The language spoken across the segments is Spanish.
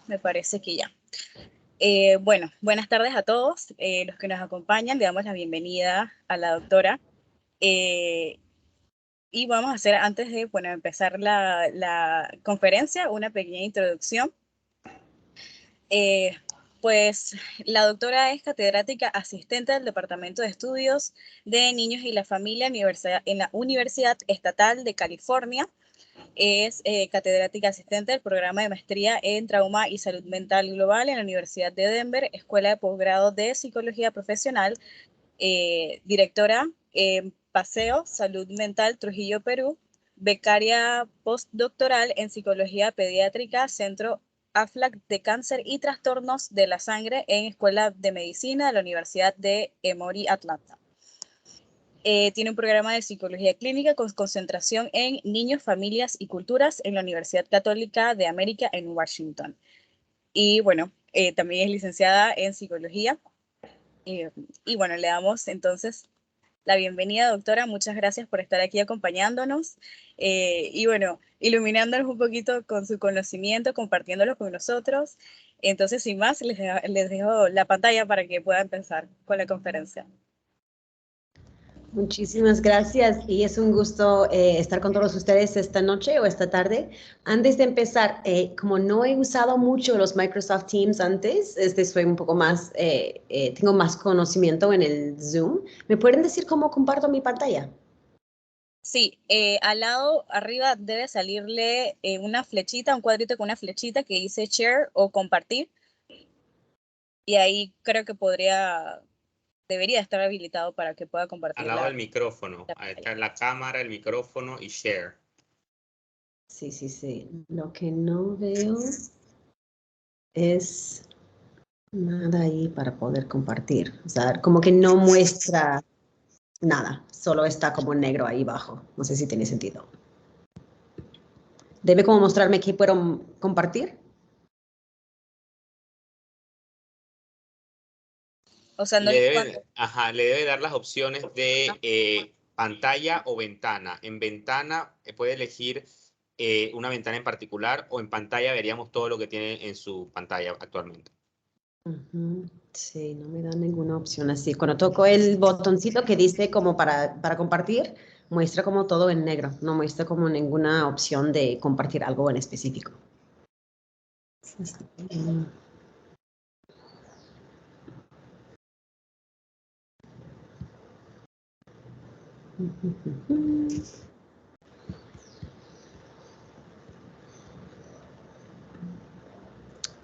Me parece que ya. Bueno, buenas tardes a todos los que nos acompañan. Le damos la bienvenida a la doctora. Y vamos a hacer, antes de empezar la conferencia, una pequeña introducción. Pues la doctora es catedrática asistente del Departamento de Estudios de Niños y la Familia en la Universidad Estatal de California. Es catedrática asistente del programa de maestría en trauma y salud mental global en la Universidad de Denver, Escuela de Posgrado de Psicología Profesional, directora Paseo Salud Mental Trujillo, Perú, becaria postdoctoral en Psicología Pediátrica, Centro AFLAC de Cáncer y Trastornos de la Sangre en Escuela de Medicina de la Universidad de Emory, Atlanta. Tiene un programa de psicología clínica con concentración en niños, familias y culturas en la Universidad Católica de América en Washington. Y bueno, también es licenciada en psicología. Y bueno, le damos entonces la bienvenida, doctora. Muchas gracias por estar aquí acompañándonos y bueno, iluminándonos un poquito con su conocimiento, compartiéndolo con nosotros. Entonces, sin más, les dejo la pantalla para que puedan empezar con la conferencia. Muchísimas gracias y es un gusto estar con todos ustedes esta noche o esta tarde. Antes de empezar, como no he usado mucho los Microsoft Teams antes, soy un poco más, tengo más conocimiento en el Zoom. ¿Me pueden decir cómo comparto mi pantalla? Sí, al lado arriba debe salirle una flechita, un cuadrito con una flechita que dice share o compartir. Y ahí creo que debería estar habilitado para que pueda compartir. Al lado del micrófono, ahí está la cámara, el micrófono y share. Sí, sí, sí. Lo que no veo es nada ahí para poder compartir. O sea, como que no muestra nada, solo está como negro ahí abajo. No sé si tiene sentido. ¿Debe como mostrarme qué puedo compartir? O sea, no le debe dar las opciones de pantalla o ventana. En ventana puede elegir una ventana en particular, o en pantalla veríamos todo lo que tiene en su pantalla actualmente. Sí, no me da ninguna opción así. Cuando toco el botoncito que dice como para compartir, muestra como todo en negro. No muestra como ninguna opción de compartir algo en específico.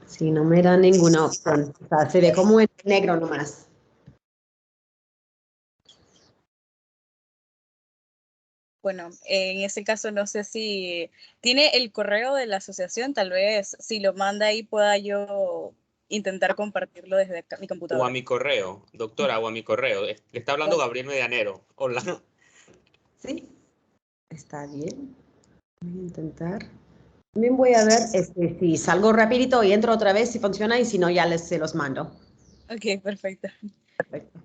Sí, no me da ninguna opción. O sea, se ve como en negro nomás. Bueno, en ese caso no sé si tiene el correo de la asociación, tal vez si lo manda ahí pueda yo intentar compartirlo desde acá, mi computadora. O a mi correo, doctora, o a mi correo. Le está hablando Gabriel Medianero. Hola. Sí, está bien. Voy a intentar. También voy a ver si salgo rapidito y entro otra vez, si funciona, y si no, ya se los mando. Ok, perfecto. Perfecto.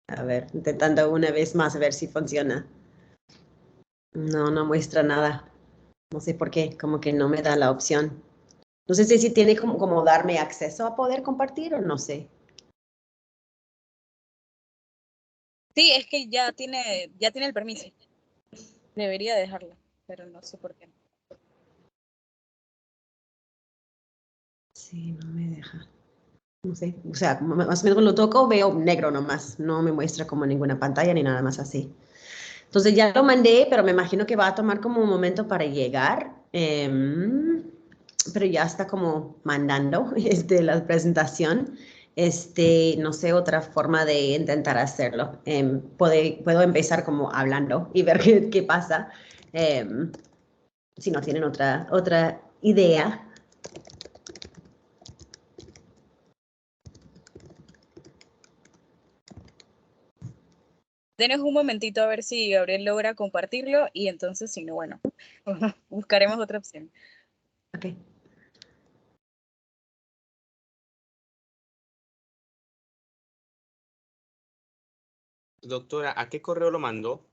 A ver, intentando una vez más a ver si funciona. No, no muestra nada. No sé por qué, como que no me da la opción. No sé si tiene como darme acceso a poder compartir o no sé. Sí, es que ya tiene el permiso. Debería dejarlo, pero no sé por qué. Sí, no me deja. No sé, o sea, más o menos cuando lo toco veo negro nomás, no me muestra como ninguna pantalla ni nada más así. Entonces ya lo mandé, pero me imagino que va a tomar como un momento para llegar. Pero ya está como mandando la presentación. No sé, otra forma de intentar hacerlo. Puedo empezar como hablando y ver qué pasa. Si no tienen otra idea. Denos un momentito a ver si Gabriel logra compartirlo y entonces, si no, bueno, buscaremos otra opción. Ok. Doctora, ¿a qué correo lo mandó?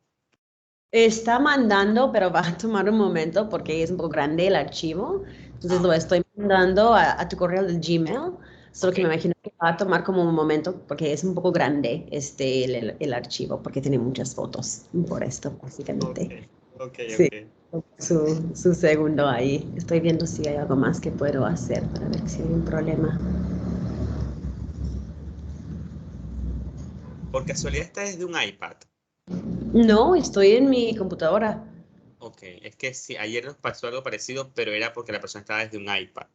Está mandando, pero va a tomar un momento porque es un poco grande el archivo. Entonces lo estoy mandando a tu correo del Gmail. Solo que me imagino que va a tomar como un momento porque es un poco grande el archivo porque tiene muchas fotos. Por esto, básicamente. Ok. Sí, su segundo ahí. Estoy viendo si hay algo más que puedo hacer para ver si hay un problema. Por casualidad está desde un iPad. No, estoy en mi computadora. Ok, es que sí, ayer nos pasó algo parecido, pero era porque la persona estaba desde un iPad.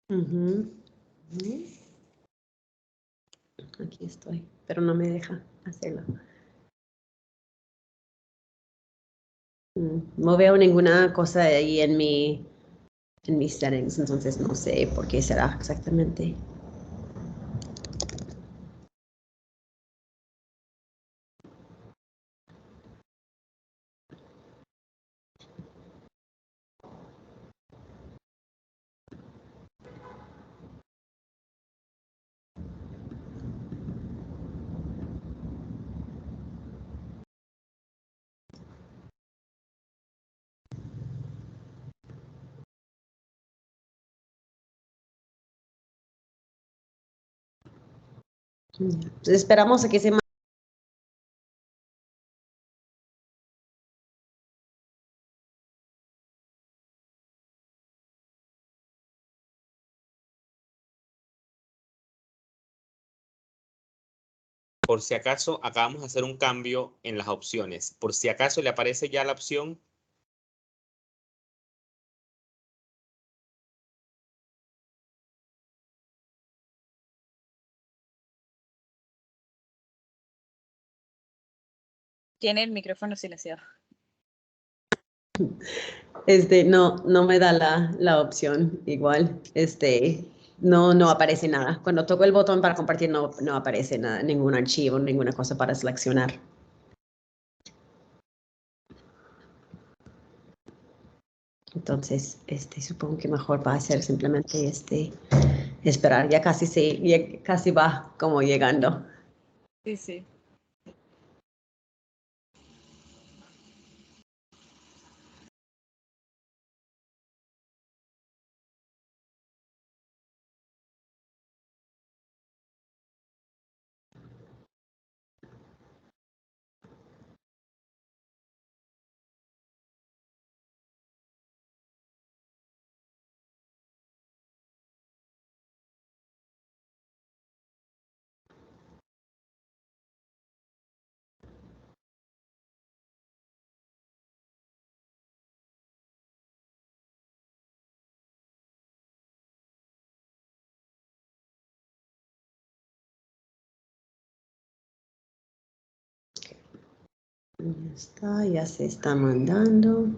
Ujú. Aquí estoy, pero no me deja hacerlo. No veo ninguna cosa ahí en mis settings, entonces no sé por qué será exactamente. Entonces, esperamos a que se Por si acaso, acabamos de hacer un cambio en las opciones. Por si acaso le aparece ya la opción. Tiene el micrófono silenciado. no me da la opción igual. No aparece nada. Cuando toco el botón para compartir no aparece nada, ningún archivo, ninguna cosa para seleccionar. Entonces, supongo que mejor va a ser simplemente esperar. Ya casi va como llegando. Sí, sí. Ya se está mandando.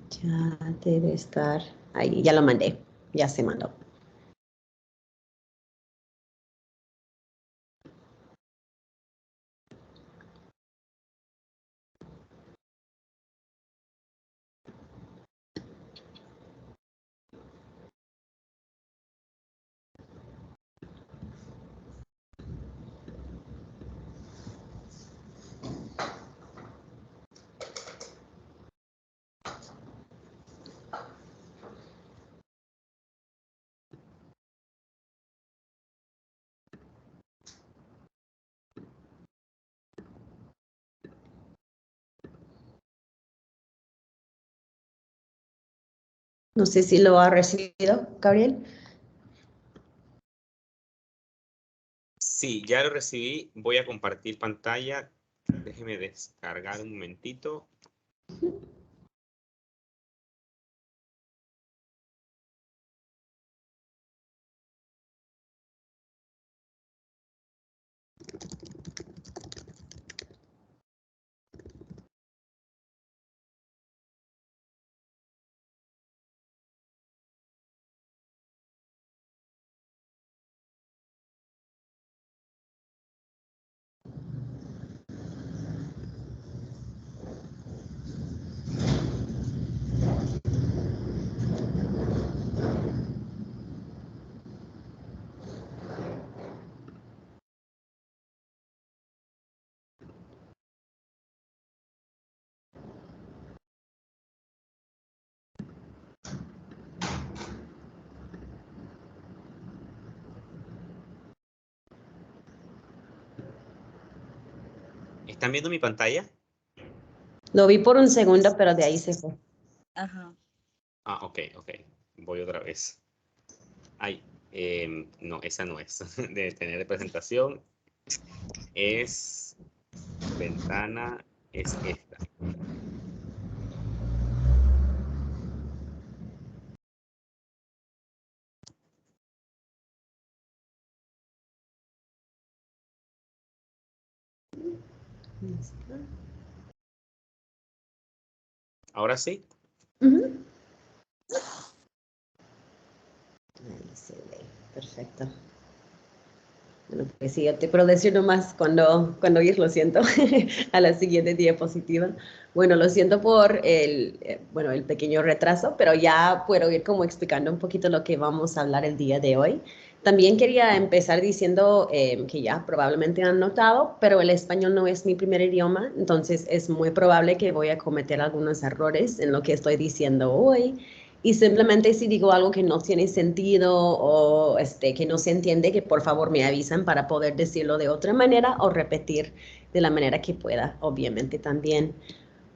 Ya debe estar ahí. Ya lo mandé. Ya se mandó. No sé si lo ha recibido, Gabriel. Sí, ya lo recibí. Voy a compartir pantalla. Déjeme descargar un momentito. ¿Están viendo mi pantalla? Lo vi por un segundo, pero de ahí se fue. Ajá. Ah, ok. Voy otra vez. Ay, no, esa no es. De tener de presentación. Es ventana, es esta. Ahora sí. Ujú. Ahí se ve, perfecto. Bueno, pues sí, yo te puedo decir nomás cuando ir, lo siento, a la siguiente diapositiva. Bueno, lo siento por el pequeño retraso, pero ya puedo ir como explicando un poquito lo que vamos a hablar el día de hoy. También quería empezar diciendo que ya probablemente han notado, pero el español no es mi primer idioma, entonces es muy probable que voy a cometer algunos errores en lo que estoy diciendo hoy. Y simplemente si digo algo que no tiene sentido o que no se entiende, que por favor me avisan para poder decirlo de otra manera o repetir de la manera que pueda, obviamente también.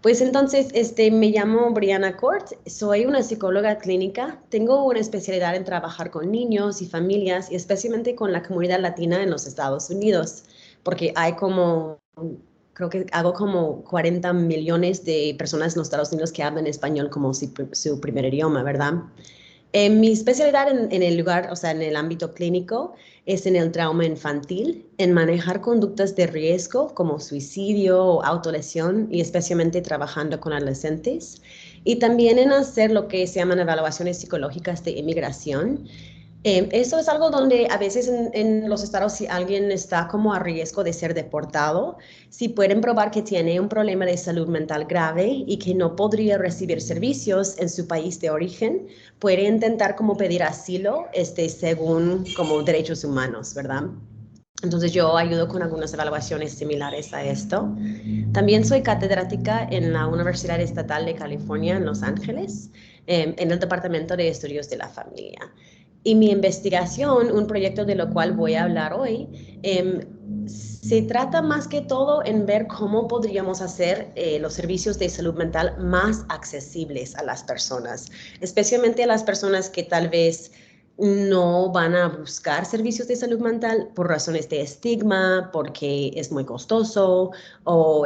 Pues entonces, me llamo Brianna Court, soy una psicóloga clínica, tengo una especialidad en trabajar con niños y familias y especialmente con la comunidad latina en los Estados Unidos, porque hay creo que hago como 40 millones de personas en los Estados Unidos que hablan español como su primer idioma, ¿verdad? Mi especialidad en el lugar, o sea, en el ámbito clínico, es en el trauma infantil, en manejar conductas de riesgo como suicidio o autolesión y especialmente trabajando con adolescentes. Y también en hacer lo que se llaman evaluaciones psicológicas de inmigración. Eso es algo donde a veces en los estados, si alguien está como a riesgo de ser deportado, si pueden probar que tiene un problema de salud mental grave y que no podría recibir servicios en su país de origen, puede intentar como pedir asilo según como derechos humanos, ¿verdad? Entonces yo ayudo con algunas evaluaciones similares a esto. También soy catedrática en la Universidad Estatal de California en Los Ángeles, en el Departamento de Estudios de la Familia. Y mi investigación, un proyecto de lo cual voy a hablar hoy, se trata más que todo en ver cómo podríamos hacer los servicios de salud mental más accesibles a las personas, especialmente a las personas que tal vez no van a buscar servicios de salud mental por razones de estigma, porque es muy costoso o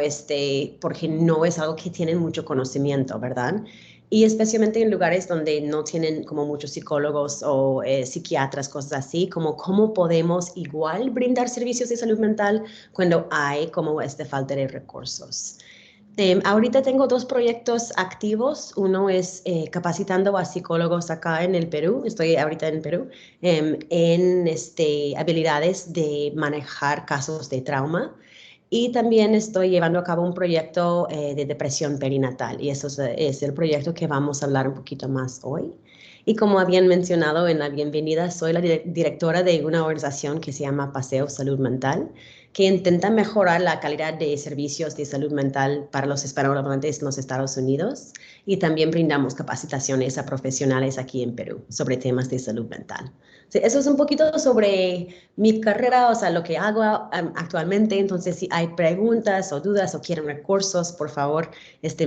porque no es algo que tienen mucho conocimiento, ¿verdad? Y especialmente en lugares donde no tienen como muchos psicólogos o psiquiatras, cosas así, como cómo podemos igual brindar servicios de salud mental cuando hay como falta de recursos. Ahorita tengo dos proyectos activos. Uno es capacitando a psicólogos acá en el Perú. Estoy ahorita en Perú en habilidades de manejar casos de trauma. Y también estoy llevando a cabo un proyecto de depresión perinatal. Y eso es el proyecto que vamos a hablar un poquito más hoy. Y como habían mencionado en la bienvenida, soy la directora de una organización que se llama Paseo Salud Mental, que intenta mejorar la calidad de servicios de salud mental para los hispanohablantes en los Estados Unidos y también brindamos capacitaciones a profesionales aquí en Perú sobre temas de salud mental. Sí, eso es un poquito sobre mi carrera, o sea, lo que hago actualmente. Entonces, si hay preguntas o dudas o quieren recursos, por favor,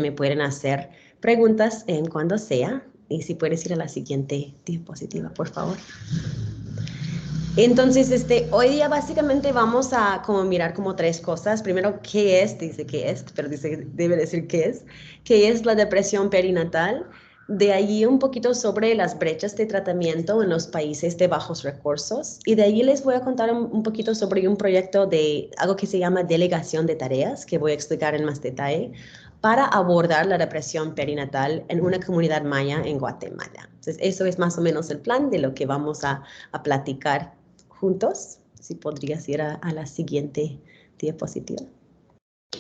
me pueden hacer preguntas en cuando sea. Y si puedes ir a la siguiente diapositiva, por favor. Entonces, hoy día básicamente vamos a como mirar como tres cosas. Primero, ¿qué es? Dice qué es, pero debe decir qué es. ¿Qué es la depresión perinatal? De allí un poquito sobre las brechas de tratamiento en los países de bajos recursos. Y de allí les voy a contar un poquito sobre un proyecto de algo que se llama delegación de tareas, que voy a explicar en más detalle, para abordar la depresión perinatal en una comunidad maya en Guatemala. Entonces, eso es más o menos el plan de lo que vamos a platicar juntos. Si podrías ir a la siguiente diapositiva.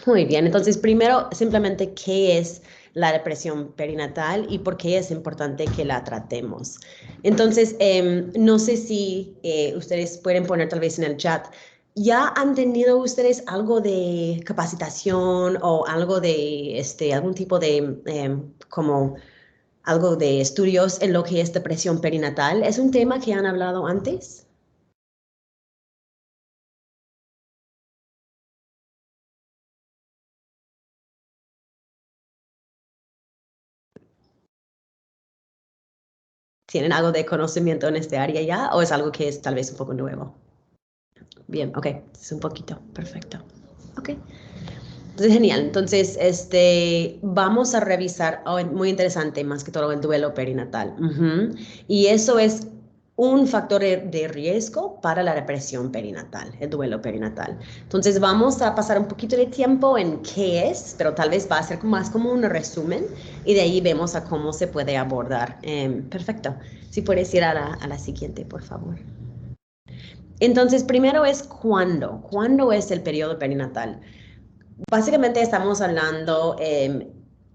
Muy bien, entonces primero simplemente qué es la depresión perinatal y por qué es importante que la tratemos. Entonces, no sé si ustedes pueden poner tal vez en el chat, ¿ya han tenido ustedes algo de capacitación o algo de algún tipo de como algo de estudios en lo que es depresión perinatal? ¿Es un tema que han hablado antes? ¿Tienen algo de conocimiento en este área ya o es algo que es tal vez un poco nuevo? Bien, ok, es un poquito, perfecto. Ok, entonces genial. Entonces, vamos a revisar, muy interesante, más que todo el duelo perinatal. Y eso es un factor de riesgo para la depresión perinatal, el duelo perinatal. Entonces, vamos a pasar un poquito de tiempo en qué es, pero tal vez va a ser más como un resumen y de ahí vemos a cómo se puede abordar. Perfecto. Si puedes ir a la siguiente, por favor. Entonces, primero es cuándo. ¿Cuándo es el periodo perinatal? Básicamente estamos hablando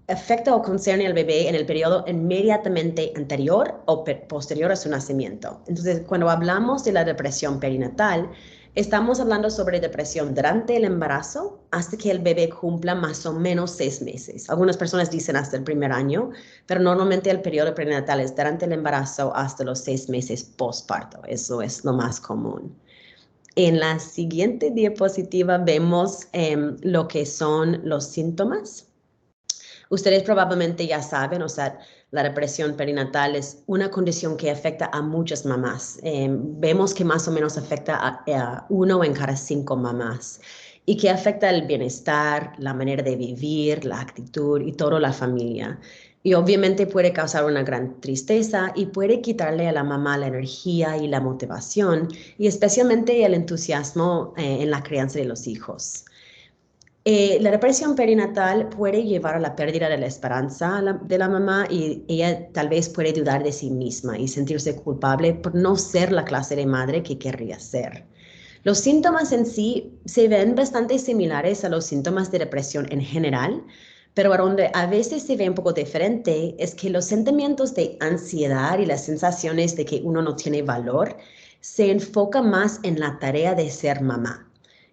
afecta o concierne al bebé en el periodo inmediatamente anterior o posterior a su nacimiento. Entonces, cuando hablamos de la depresión perinatal, estamos hablando sobre depresión durante el embarazo hasta que el bebé cumpla más o menos 6 meses. Algunas personas dicen hasta el primer año, pero normalmente el periodo perinatal es durante el embarazo hasta los 6 meses postparto. Eso es lo más común. En la siguiente diapositiva vemos lo que son los síntomas. Ustedes probablemente ya saben, o sea, la depresión perinatal es una condición que afecta a muchas mamás. Vemos que más o menos afecta a 1 en cada 5 mamás y que afecta el bienestar, la manera de vivir, la actitud y toda la familia. Y obviamente puede causar una gran tristeza y puede quitarle a la mamá la energía y la motivación y especialmente el entusiasmo en la crianza de los hijos. La depresión perinatal puede llevar a la pérdida de la esperanza de la mamá y ella tal vez puede dudar de sí misma y sentirse culpable por no ser la clase de madre que querría ser. Los síntomas en sí se ven bastante similares a los síntomas de depresión en general, pero a donde a veces se ve un poco diferente es que los sentimientos de ansiedad y las sensaciones de que uno no tiene valor se enfocan más en la tarea de ser mamá.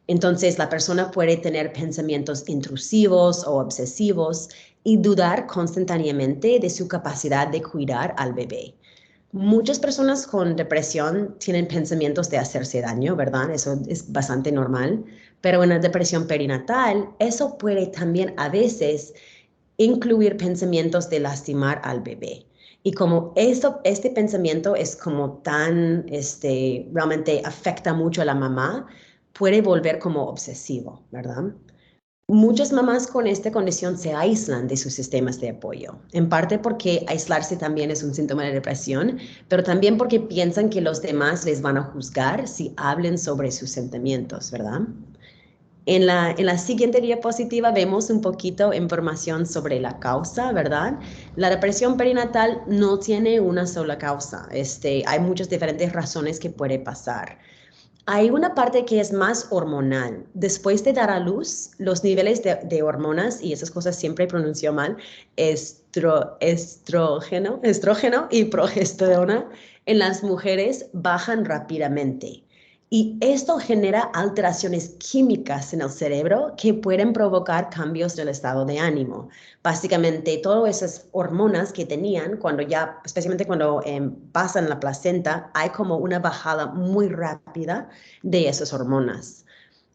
Entonces, la persona puede tener pensamientos intrusivos o obsesivos y dudar constantemente de su capacidad de cuidar al bebé. Muchas personas con depresión tienen pensamientos de hacerse daño, ¿verdad? Eso es bastante normal. Pero en la depresión perinatal, eso puede también a veces incluir pensamientos de lastimar al bebé. Y como este pensamiento es como tan, realmente afecta mucho a la mamá, puede volver como obsesivo, ¿verdad? Muchas mamás con esta condición se aíslan de sus sistemas de apoyo, en parte porque aislarse también es un síntoma de depresión, pero también porque piensan que los demás les van a juzgar si hablen sobre sus sentimientos, ¿verdad? En la siguiente diapositiva vemos un poquito información sobre la causa, ¿verdad? La depresión perinatal no tiene una sola causa. Hay muchas diferentes razones que puede pasar. Hay una parte que es más hormonal. Después de dar a luz, los niveles de hormonas, y esas cosas siempre pronuncio mal, estrógeno y progesterona en las mujeres bajan rápidamente. Y esto genera alteraciones químicas en el cerebro que pueden provocar cambios del estado de ánimo. Básicamente, todas esas hormonas que tenían, especialmente cuando pasan la placenta, hay como una bajada muy rápida de esas hormonas.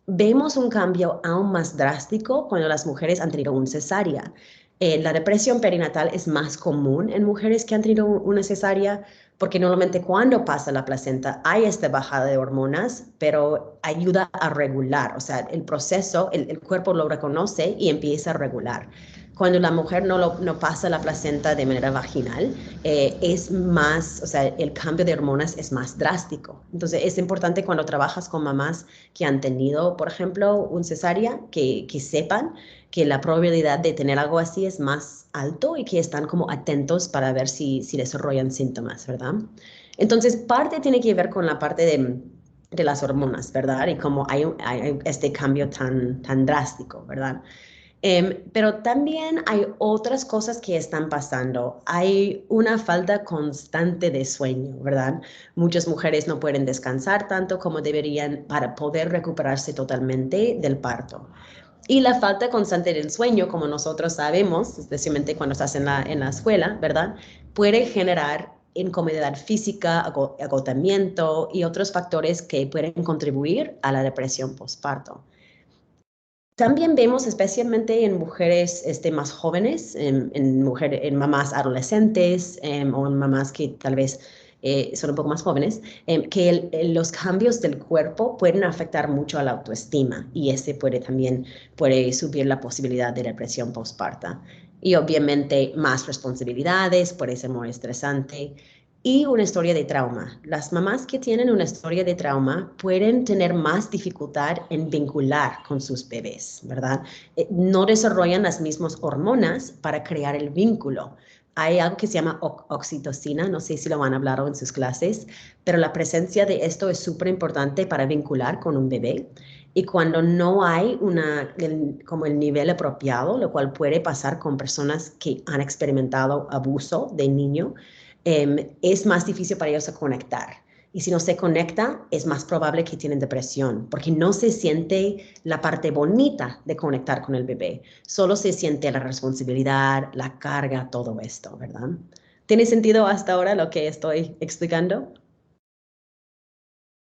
Vemos un cambio aún más drástico cuando las mujeres han tenido una cesárea. La depresión perinatal es más común en mujeres que han tenido una cesárea porque normalmente cuando pasa la placenta hay esta bajada de hormonas, pero ayuda a regular, o sea, el proceso, el cuerpo lo reconoce y empieza a regular. Cuando la mujer no pasa la placenta de manera vaginal, es más, o sea, el cambio de hormonas es más drástico. Entonces, es importante cuando trabajas con mamás que han tenido, por ejemplo, un cesárea, que sepan que la probabilidad de tener algo así es más alto y que están como atentos para ver si desarrollan síntomas, ¿verdad? Entonces, parte tiene que ver con la parte de las hormonas, ¿verdad? Y cómo hay este cambio tan drástico, ¿verdad? Pero también hay otras cosas que están pasando. Hay una falta constante de sueño, ¿verdad? Muchas mujeres no pueden descansar tanto como deberían para poder recuperarse totalmente del parto. Y la falta constante del sueño, como nosotros sabemos, especialmente cuando estás en la escuela, ¿verdad? Puede generar incomodidad física, agotamiento y otros factores que pueden contribuir a la depresión postparto. También vemos, especialmente en mujeres más jóvenes, en mamás adolescentes o en mamás que tal vez son un poco más jóvenes, que los cambios del cuerpo pueden afectar mucho a la autoestima y ese puede subir la posibilidad de depresión postparta. Y obviamente más responsabilidades, puede ser muy estresante. Y una historia de trauma. Las mamás que tienen una historia de trauma pueden tener más dificultad en vincular con sus bebés, ¿verdad? No desarrollan las mismas hormonas para crear el vínculo. Hay algo que se llama oxitocina, no sé si lo han hablado en sus clases, pero la presencia de esto es súper importante para vincular con un bebé. Y cuando no hay como el nivel apropiado, lo cual puede pasar con personas que han experimentado abuso de niño, es más difícil para ellos a conectar. Y si no se conecta, es más probable que tienen depresión, porque no se siente la parte bonita de conectar con el bebé. Solo se siente la responsabilidad, la carga, todo esto, ¿verdad? ¿Tiene sentido hasta ahora lo que estoy explicando?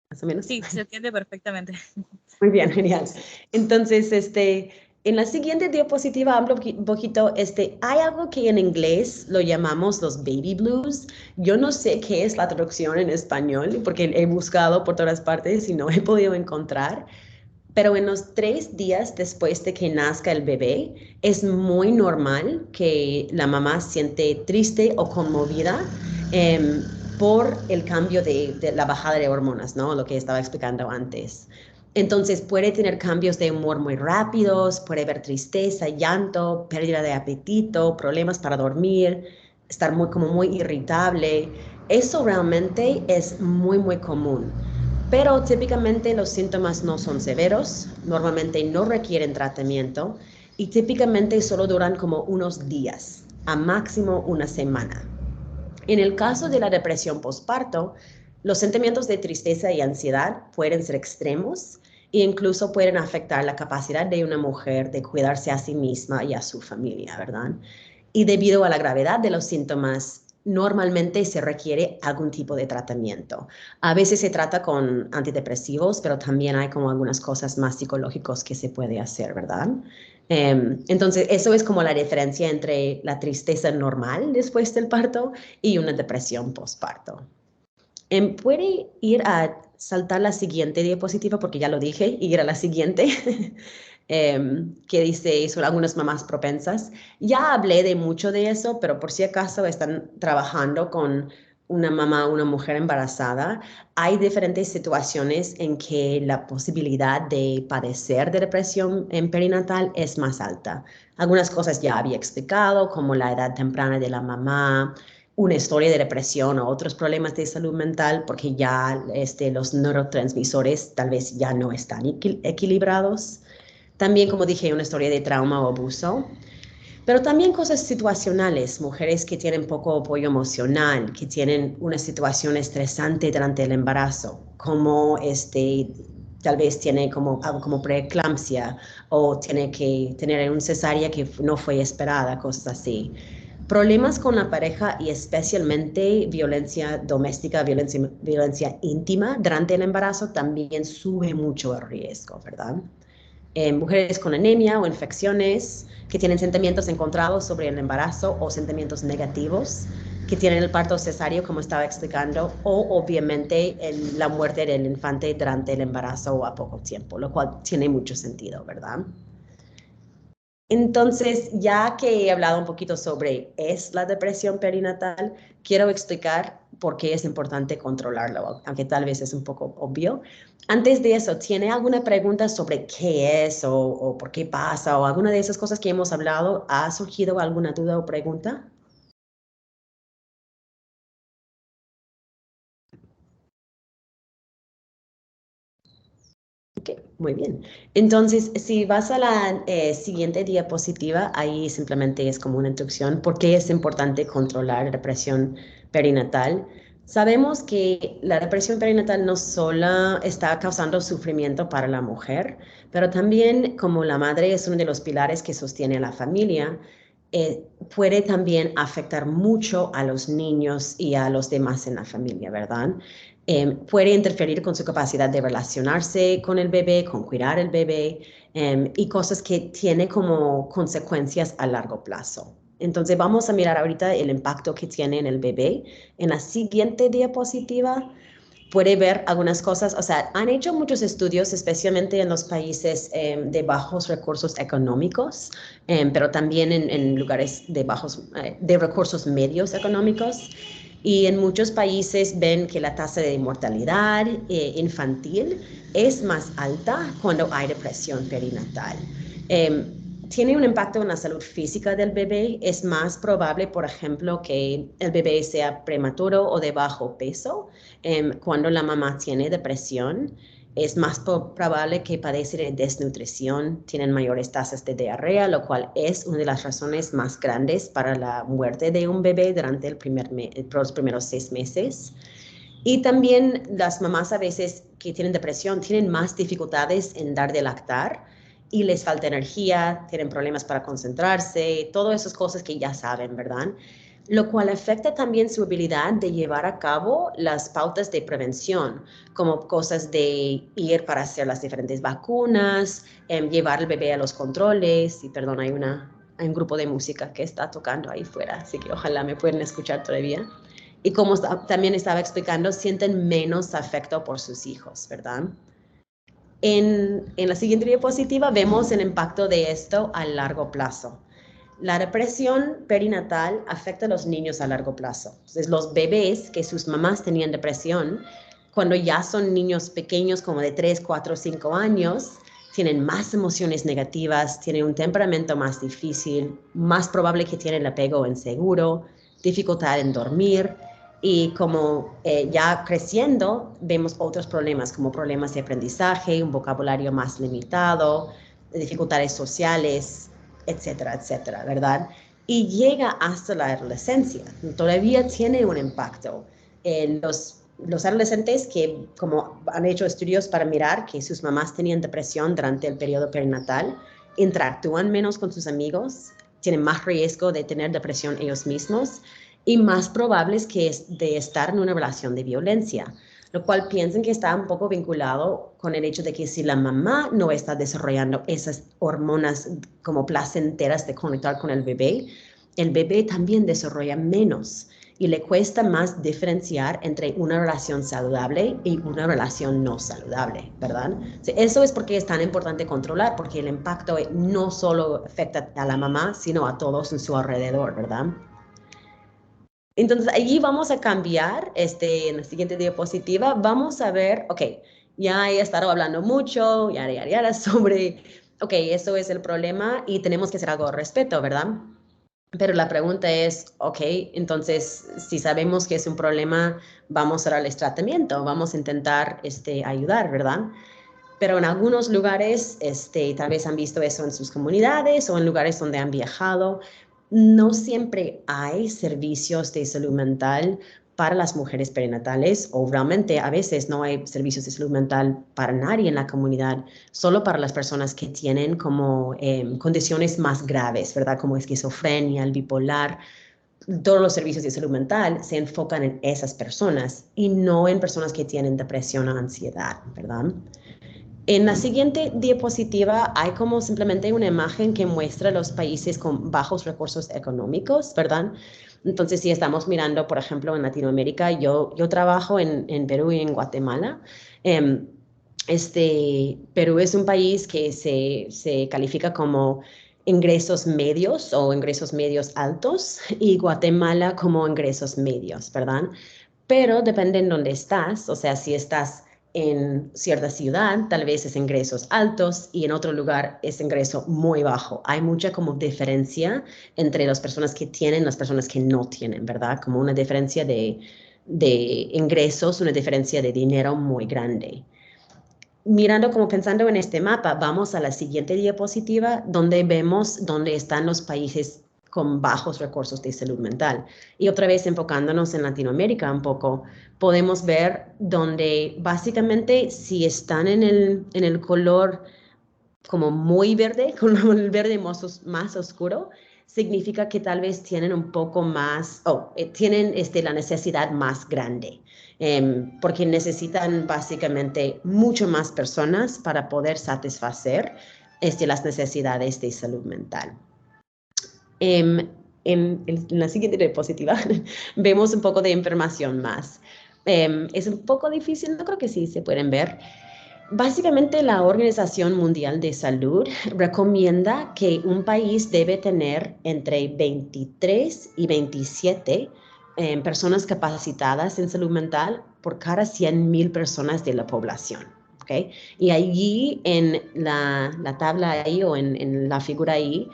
Más o menos. Sí, se entiende perfectamente. Muy bien, genial. Entonces, en la siguiente diapositiva hablo un poquito, hay algo que en inglés lo llamamos los baby blues. Yo no sé qué es la traducción en español, porque he buscado por todas partes y no he podido encontrar. Pero en los 3 días después de que nazca el bebé, es muy normal que la mamá siente triste o conmovida por el cambio de la bajada de hormonas, ¿no? Lo que estaba explicando antes. Entonces puede tener cambios de humor muy rápidos, puede haber tristeza, llanto, pérdida de apetito, problemas para dormir, estar como muy irritable. Eso realmente es muy común. Pero típicamente los síntomas no son severos, normalmente no requieren tratamiento y típicamente solo duran como unos días, a máximo una semana. En el caso de la depresión postparto, los sentimientos de tristeza y ansiedad pueden ser extremos e incluso pueden afectar la capacidad de una mujer de cuidarse a sí misma y a su familia, ¿verdad? Y debido a la gravedad de los síntomas, normalmente se requiere algún tipo de tratamiento. A veces se trata con antidepresivos, pero también hay como algunas cosas más psicológicas que se puede hacer, ¿verdad? Entonces, eso es como la diferencia entre la tristeza normal después del parto y una depresión postparto. ¿Puede ir a saltar la siguiente diapositiva? Porque ya lo dije, ir a la siguiente, que dice, son algunas mamás propensas. Ya hablé de mucho de eso, pero por si acaso están trabajando con una mamá, una mujer embarazada, hay diferentes situaciones en que la posibilidad de padecer de depresión perinatal es más alta. Algunas cosas ya había explicado, como la edad temprana de la mamá, una historia de depresión o otros problemas de salud mental, porque ya los neurotransmisores tal vez ya no están equilibrados. También, como dije, una historia de trauma o abuso. Pero también cosas situacionales, mujeres que tienen poco apoyo emocional, que tienen una situación estresante durante el embarazo, como tal vez tiene algo como preeclampsia o tiene que tener una cesárea que no fue esperada, cosas así. Problemas con la pareja y especialmente violencia doméstica, violencia íntima durante el embarazo también sube mucho el riesgo, ¿verdad? mujeres con anemia o infecciones, que tienen sentimientos encontrados sobre el embarazo o sentimientos negativos, que tienen el parto cesárea, como estaba explicando, o obviamente la muerte del infante durante el embarazo o a poco tiempo, lo cual tiene mucho sentido, ¿verdad? Entonces, ya que he hablado un poquito sobre es la depresión perinatal, quiero explicar por qué es importante controlarlo, aunque tal vez es un poco obvio. Antes de eso, ¿tiene alguna pregunta sobre qué es o por qué pasa o alguna de esas cosas que hemos hablado? ¿Ha surgido alguna duda o pregunta? Ok, muy bien. Entonces, si vas a la siguiente diapositiva, ahí simplemente es como una instrucción. ¿Por qué es importante controlar la depresión perinatal? Sabemos que la depresión perinatal no solo está causando sufrimiento para la mujer, pero también como la madre es uno de los pilares que sostiene a la familia, puede también afectar mucho a los niños y a los demás en la familia, ¿verdad? Puede interferir con su capacidad de relacionarse con el bebé, con cuidar el bebé y cosas que tiene como consecuencias a largo plazo. Entonces vamos a mirar ahorita el impacto que tiene en el bebé. En la siguiente diapositiva puede ver algunas cosas, o sea, han hecho muchos estudios, especialmente en los países de bajos recursos económicos, pero también en lugares de recursos medios económicos. Y en muchos países ven que la tasa de mortalidad infantil es más alta cuando hay depresión perinatal. Tiene un impacto en la salud física del bebé. Es más probable, por ejemplo, que el bebé sea prematuro o de bajo peso cuando la mamá tiene depresión. Es más probable que padece de desnutrición, tienen mayores tasas de diarrea, lo cual es una de las razones más grandes para la muerte de un bebé durante los primeros 6 meses. Y también las mamás a veces que tienen depresión tienen más dificultades en dar de lactar y les falta energía, tienen problemas para concentrarse, todas esas cosas que ya saben, ¿verdad? Lo cual afecta también su habilidad de llevar a cabo las pautas de prevención, como cosas de ir para hacer las diferentes vacunas, llevar al bebé a los controles, y perdón, hay un grupo de música que está tocando ahí fuera, así que ojalá me pueden escuchar todavía. Y como también estaba explicando, sienten menos afecto por sus hijos, ¿verdad? En la siguiente diapositiva vemos el impacto de esto a largo plazo. La depresión perinatal afecta a los niños a largo plazo. Entonces, los bebés que sus mamás tenían depresión, cuando ya son niños pequeños como de 3, 4, 5 años, tienen más emociones negativas, tienen un temperamento más difícil, más probable que tienen apego inseguro, dificultad en dormir, y como ya creciendo vemos otros problemas como problemas de aprendizaje, un vocabulario más limitado, dificultades sociales, etcétera, etcétera, ¿verdad? Y llega hasta la adolescencia. Todavía tiene un impacto. Los adolescentes que como han hecho estudios para mirar que sus mamás tenían depresión durante el periodo perinatal, interactúan menos con sus amigos, tienen más riesgo de tener depresión ellos mismos y más probables que es de estar en una relación de violencia, lo cual piensan que está un poco vinculado con el hecho de que si la mamá no está desarrollando esas hormonas como placenteras de conectar con el bebé también desarrolla menos y le cuesta más diferenciar entre una relación saludable y una relación no saludable, ¿verdad? Eso es porque es tan importante controlar, porque el impacto no solo afecta a la mamá, sino a todos en su alrededor, ¿verdad? Entonces, allí vamos a cambiar, en la siguiente diapositiva, vamos a ver, ok, ya he estado hablando mucho, ya, sobre, ok, eso es el problema y tenemos que hacer algo al respecto, ¿verdad? Pero la pregunta es, ok, entonces, si sabemos que es un problema, vamos a darles tratamiento, vamos a intentar, ayudar, ¿verdad? Pero en algunos lugares, tal vez han visto eso en sus comunidades o en lugares donde han viajado, no siempre hay servicios de salud mental para las mujeres perinatales o realmente a veces no hay servicios de salud mental para nadie en la comunidad, solo para las personas que tienen como condiciones más graves, ¿verdad? Como esquizofrenia, el bipolar. Todos los servicios de salud mental se enfocan en esas personas y no en personas que tienen depresión o ansiedad, ¿verdad? En la siguiente diapositiva hay como simplemente una imagen que muestra los países con bajos recursos económicos, ¿verdad? Entonces, si estamos mirando, por ejemplo, en Latinoamérica, yo trabajo en Perú y en Guatemala. Em, Perú es un país que se califica como ingresos medios o ingresos medios altos y Guatemala como ingresos medios, ¿verdad? Pero depende en dónde estás, o sea, si estás en cierta ciudad, tal vez es ingresos altos y en otro lugar es ingreso muy bajo. Hay mucha como diferencia entre las personas que tienen y las personas que no tienen, ¿verdad? Como una diferencia de ingresos, una diferencia de dinero muy grande. Mirando como pensando en este mapa, vamos a la siguiente diapositiva donde vemos dónde están los países con bajos recursos de salud mental. Y otra vez enfocándonos en Latinoamérica un poco, podemos ver donde básicamente si están en el color como muy verde, con el verde más oscuro, significa que tal vez tienen un poco más, tienen la necesidad más grande, porque necesitan básicamente mucho más personas para poder satisfacer las necesidades de salud mental. En la siguiente diapositiva vemos un poco de información más. Es un poco difícil, no creo que sí se pueden ver. Básicamente, la Organización Mundial de Salud recomienda que un país debe tener entre 23 y 27 personas capacitadas en salud mental por cada 100,000 personas de la población. ¿Okay? Y allí en la tabla ahí o en la figura ahí,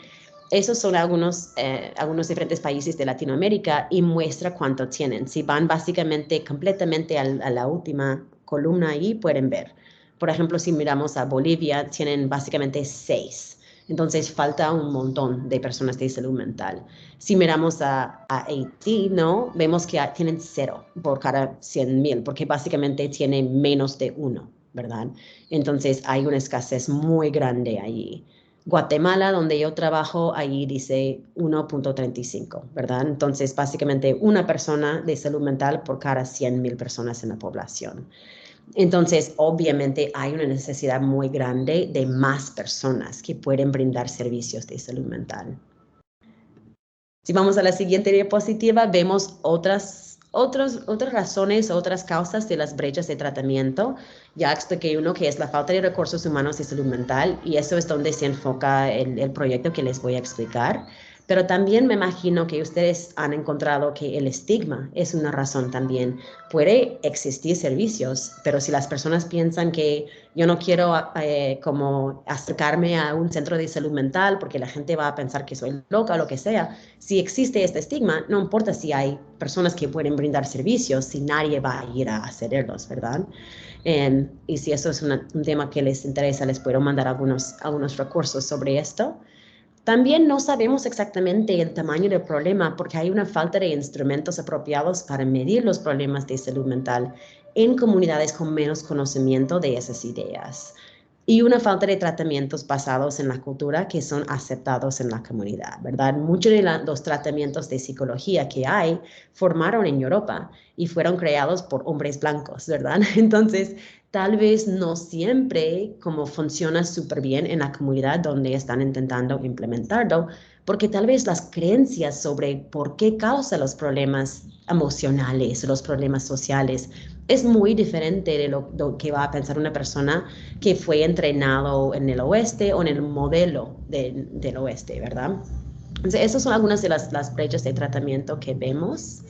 esos son algunos diferentes países de Latinoamérica y muestra cuánto tienen. Si van básicamente completamente a la última columna ahí, pueden ver. Por ejemplo, si miramos a Bolivia, tienen básicamente 6. Entonces, falta un montón de personas de salud mental. Si miramos a Haití, ¿no? Vemos que tienen 0 por cada 100,000, porque básicamente tienen menos de 1, ¿verdad? Entonces, hay una escasez muy grande allí. Guatemala, donde yo trabajo, ahí dice 1.35, ¿verdad? Entonces, básicamente una persona de salud mental por cada 100,000 personas en la población. Entonces, obviamente hay una necesidad muy grande de más personas que pueden brindar servicios de salud mental. Si vamos a la siguiente diapositiva, vemos otras razones, otras causas de las brechas de tratamiento. Ya expliqué uno que es la falta de recursos humanos y salud mental, y eso es donde se enfoca el proyecto que les voy a explicar. Pero también me imagino que ustedes han encontrado que el estigma es una razón también. Puede existir servicios, pero si las personas piensan que yo no quiero como acercarme a un centro de salud mental porque la gente va a pensar que soy loca o lo que sea, si existe este estigma, no importa si hay personas que pueden brindar servicios, si nadie va a ir a hacerlos, ¿verdad? Y si eso es un tema que les interesa, les puedo mandar algunos recursos sobre esto. También no sabemos exactamente el tamaño del problema porque hay una falta de instrumentos apropiados para medir los problemas de salud mental en comunidades con menos conocimiento de esas ideas y una falta de tratamientos basados en la cultura que son aceptados en la comunidad, ¿verdad? Muchos de los tratamientos de psicología que hay formaron en Europa y fueron creados por hombres blancos, ¿verdad? Entonces, tal vez no siempre como funciona súper bien en la comunidad donde están intentando implementarlo, porque tal vez las creencias sobre por qué causa los problemas emocionales, los problemas sociales, es muy diferente de lo que va a pensar una persona que fue entrenado en el oeste o en el modelo del oeste, ¿verdad? Entonces, esas son algunas de las brechas de tratamiento que vemos.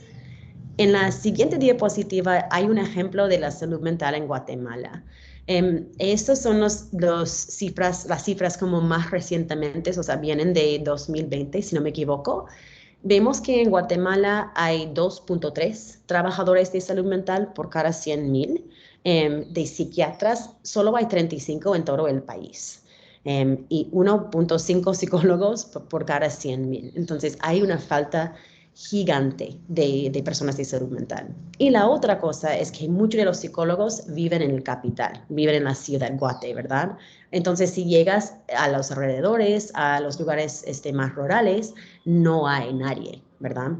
En la siguiente diapositiva hay un ejemplo de la salud mental en Guatemala. Estas son las cifras como más recientemente, o sea, vienen de 2020, si no me equivoco. Vemos que en Guatemala hay 2.3 trabajadores de salud mental por cada 100,000. De psiquiatras, solo hay 35 en todo el país. Y 1.5 psicólogos por cada 100,000. Entonces, hay una falta gigante de personas de salud mental. Y la otra cosa es que muchos de los psicólogos viven en el capital, viven en la ciudad Guate, ¿verdad? Entonces, si llegas a los alrededores, a los lugares más rurales, no hay nadie, ¿verdad?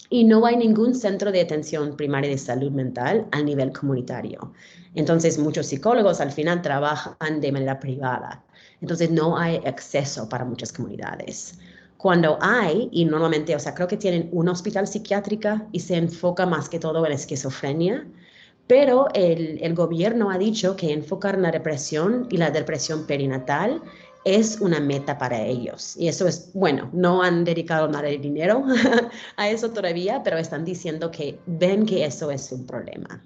Y no hay ningún centro de atención primaria de salud mental a nivel comunitario. Entonces, muchos psicólogos al final trabajan de manera privada. Entonces, no hay acceso para muchas comunidades. Cuando hay, y normalmente, o sea, creo que tienen un hospital psiquiátrica y se enfoca más que todo en esquizofrenia, pero el gobierno ha dicho que enfocar en la depresión y la depresión perinatal es una meta para ellos. Y eso es, bueno, no han dedicado nada de dinero a eso todavía, pero están diciendo que ven que eso es un problema.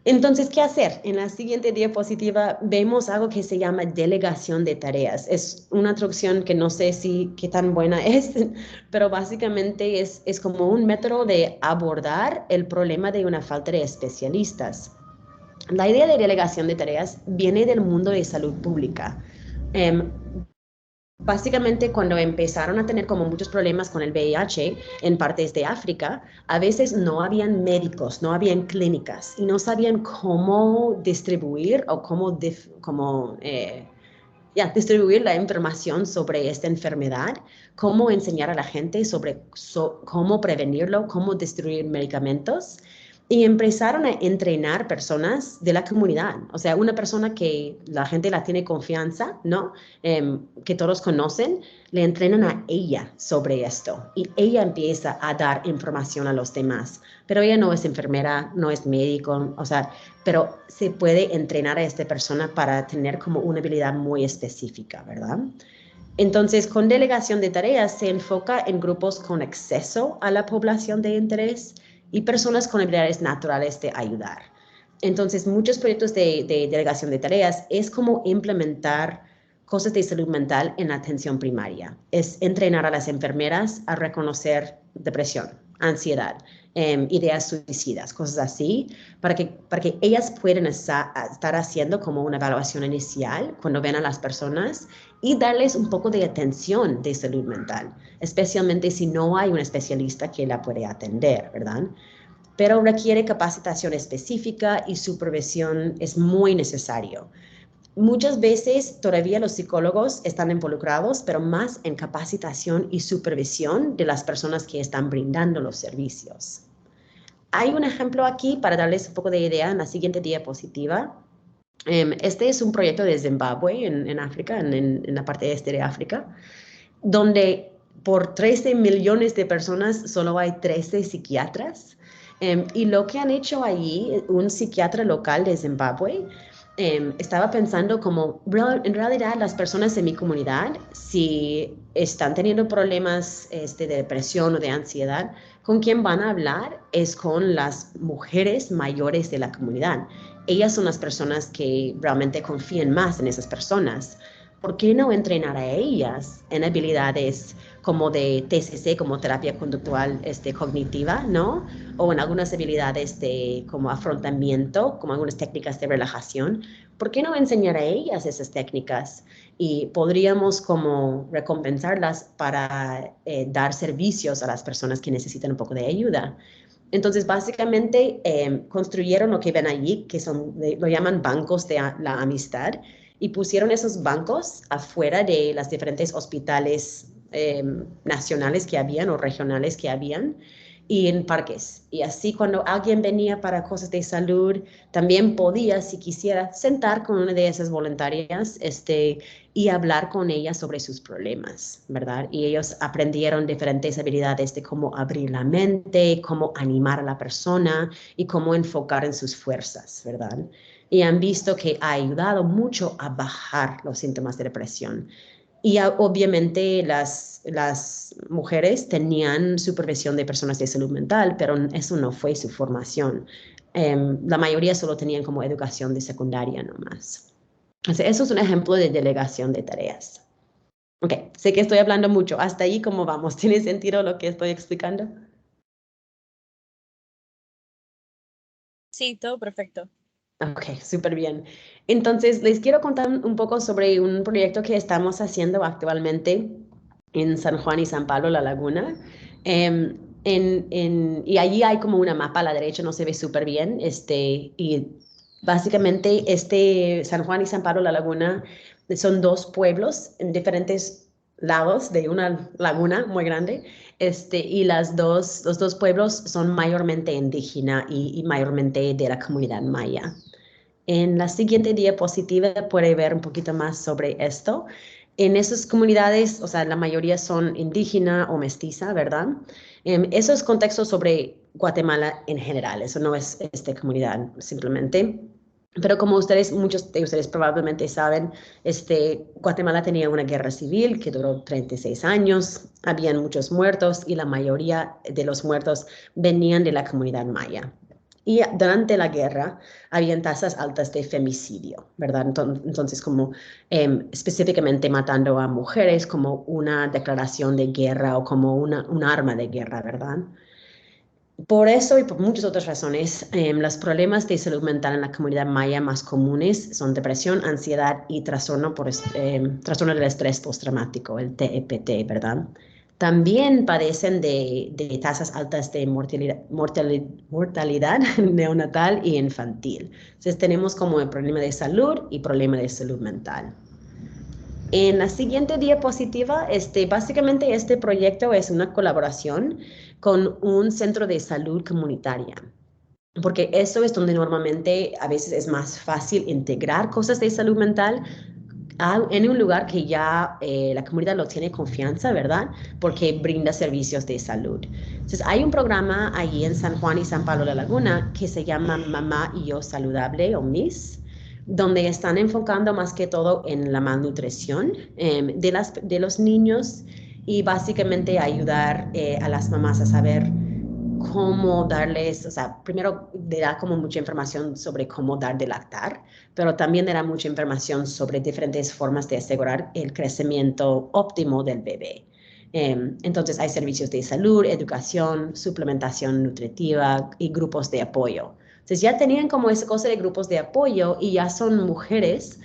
Entonces, ¿qué hacer? En la siguiente diapositiva vemos algo que se llama delegación de tareas. Es una traducción que no sé qué tan buena es, pero básicamente es como un método de abordar el problema de una falta de especialistas. La idea de delegación de tareas viene del mundo de salud pública. Básicamente, cuando empezaron a tener como muchos problemas con el VIH en partes de África, a veces no habían médicos, no habían clínicas y no sabían cómo distribuir o distribuir la información sobre esta enfermedad, cómo enseñar a la gente sobre cómo prevenirlo, cómo distribuir medicamentos. Y empezaron a entrenar personas de la comunidad, o sea, una persona que la gente la tiene confianza, ¿no? Que todos conocen, le entrenan a ella sobre esto y ella empieza a dar información a los demás. Pero ella no es enfermera, no es médico, o sea, pero se puede entrenar a esta persona para tener como una habilidad muy específica, ¿verdad? Entonces, con delegación de tareas se enfoca en grupos con acceso a la población de interés y personas con habilidades naturales de ayudar. Entonces, muchos proyectos de delegación de tareas es como implementar cosas de salud mental en la atención primaria. Es entrenar a las enfermeras a reconocer depresión, ansiedad, ideas suicidas, cosas así, para que ellas puedan estar haciendo como una evaluación inicial cuando ven a las personas y darles un poco de atención de salud mental, especialmente si no hay un especialista que la puede atender, ¿verdad? Pero requiere capacitación específica y supervisión es muy necesario. Muchas veces todavía los psicólogos están involucrados, pero más en capacitación y supervisión de las personas que están brindando los servicios. Hay un ejemplo aquí para darles un poco de idea en la siguiente diapositiva. Este es un proyecto de Zimbabue, en África, en la parte este de África, donde por 13 millones de personas solo hay 13 psiquiatras. Y lo que han hecho allí, un psiquiatra local de Zimbabue, estaba pensando como, en realidad las personas en mi comunidad, si están teniendo problemas de depresión o de ansiedad, ¿con quién van a hablar? Es con las mujeres mayores de la comunidad. Ellas son las personas que realmente confían más en esas personas. ¿Por qué no entrenar a ellas en habilidades como de TCC, como terapia conductual cognitiva, ¿no? O en algunas habilidades de como afrontamiento, como algunas técnicas de relajación? ¿Por qué no enseñar a ellas esas técnicas? Y podríamos como recompensarlas para dar servicios a las personas que necesitan un poco de ayuda. Entonces, básicamente, construyeron lo que ven allí, que lo llaman bancos de la amistad, y pusieron esos bancos afuera de los diferentes hospitales nacionales que habían o regionales que habían y en parques. Y así cuando alguien venía para cosas de salud, también podía, si quisiera, sentar con una de esas voluntarias y hablar con ella sobre sus problemas, ¿verdad? Y ellos aprendieron diferentes habilidades de cómo abrir la mente, cómo animar a la persona y cómo enfocar en sus fuerzas, ¿verdad? Y han visto que ha ayudado mucho a bajar los síntomas de depresión. Y obviamente las mujeres tenían supervisión de personas de salud mental, pero eso no fue su formación. La mayoría solo tenían como educación de secundaria nomás. O sea, eso es un ejemplo de delegación de tareas. Ok, sé que estoy hablando mucho. Hasta ahí, ¿cómo vamos? ¿Tiene sentido lo que estoy explicando? Sí, todo perfecto. Ok, súper bien. Entonces, les quiero contar un poco sobre un proyecto que estamos haciendo actualmente en San Juan y San Pablo, La Laguna. Y allí hay como una mapa a la derecha, no se ve súper bien. Y básicamente San Juan y San Pablo, La Laguna, son dos pueblos en diferentes lados de una laguna muy grande, y los dos pueblos son mayormente indígenas y mayormente de la comunidad maya. En la siguiente diapositiva puede ver un poquito más sobre esto. En esas comunidades, o sea, la mayoría son indígena o mestiza, ¿verdad? Eso es contexto sobre Guatemala en general, eso no es esta comunidad simplemente. Pero como muchos de ustedes probablemente saben, Guatemala tenía una guerra civil que duró 36 años, habían muchos muertos y la mayoría de los muertos venían de la comunidad maya. Y durante la guerra habían tasas altas de femicidio, ¿verdad? Entonces, como específicamente matando a mujeres como una declaración de guerra o como un arma de guerra, ¿verdad? Por eso y por muchas otras razones, los problemas de salud mental en la comunidad maya más comunes son depresión, ansiedad y trastorno del estrés postraumático, el TEPT, ¿verdad? También padecen de tasas altas de mortalidad neonatal y infantil. Entonces tenemos como el problema de salud y problema de salud mental. En la siguiente diapositiva, básicamente este proyecto es una colaboración con un centro de salud comunitaria, porque eso es donde normalmente a veces es más fácil integrar cosas de salud mental en un lugar que ya la comunidad lo tiene confianza, ¿verdad? Porque brinda servicios de salud. Entonces, hay un programa allí en San Juan y San Pablo de la Laguna que se llama Mamá y Yo Saludable, o MIS, donde están enfocando más que todo en la malnutrición de los niños y básicamente ayudar a las mamás a saber cómo darles, o sea, primero le da como mucha información sobre cómo dar de lactar, pero también le da mucha información sobre diferentes formas de asegurar el crecimiento óptimo del bebé. Entonces hay servicios de salud, educación, suplementación nutritiva y grupos de apoyo. Entonces ya tenían como esa cosa de grupos de apoyo y ya son mujeres,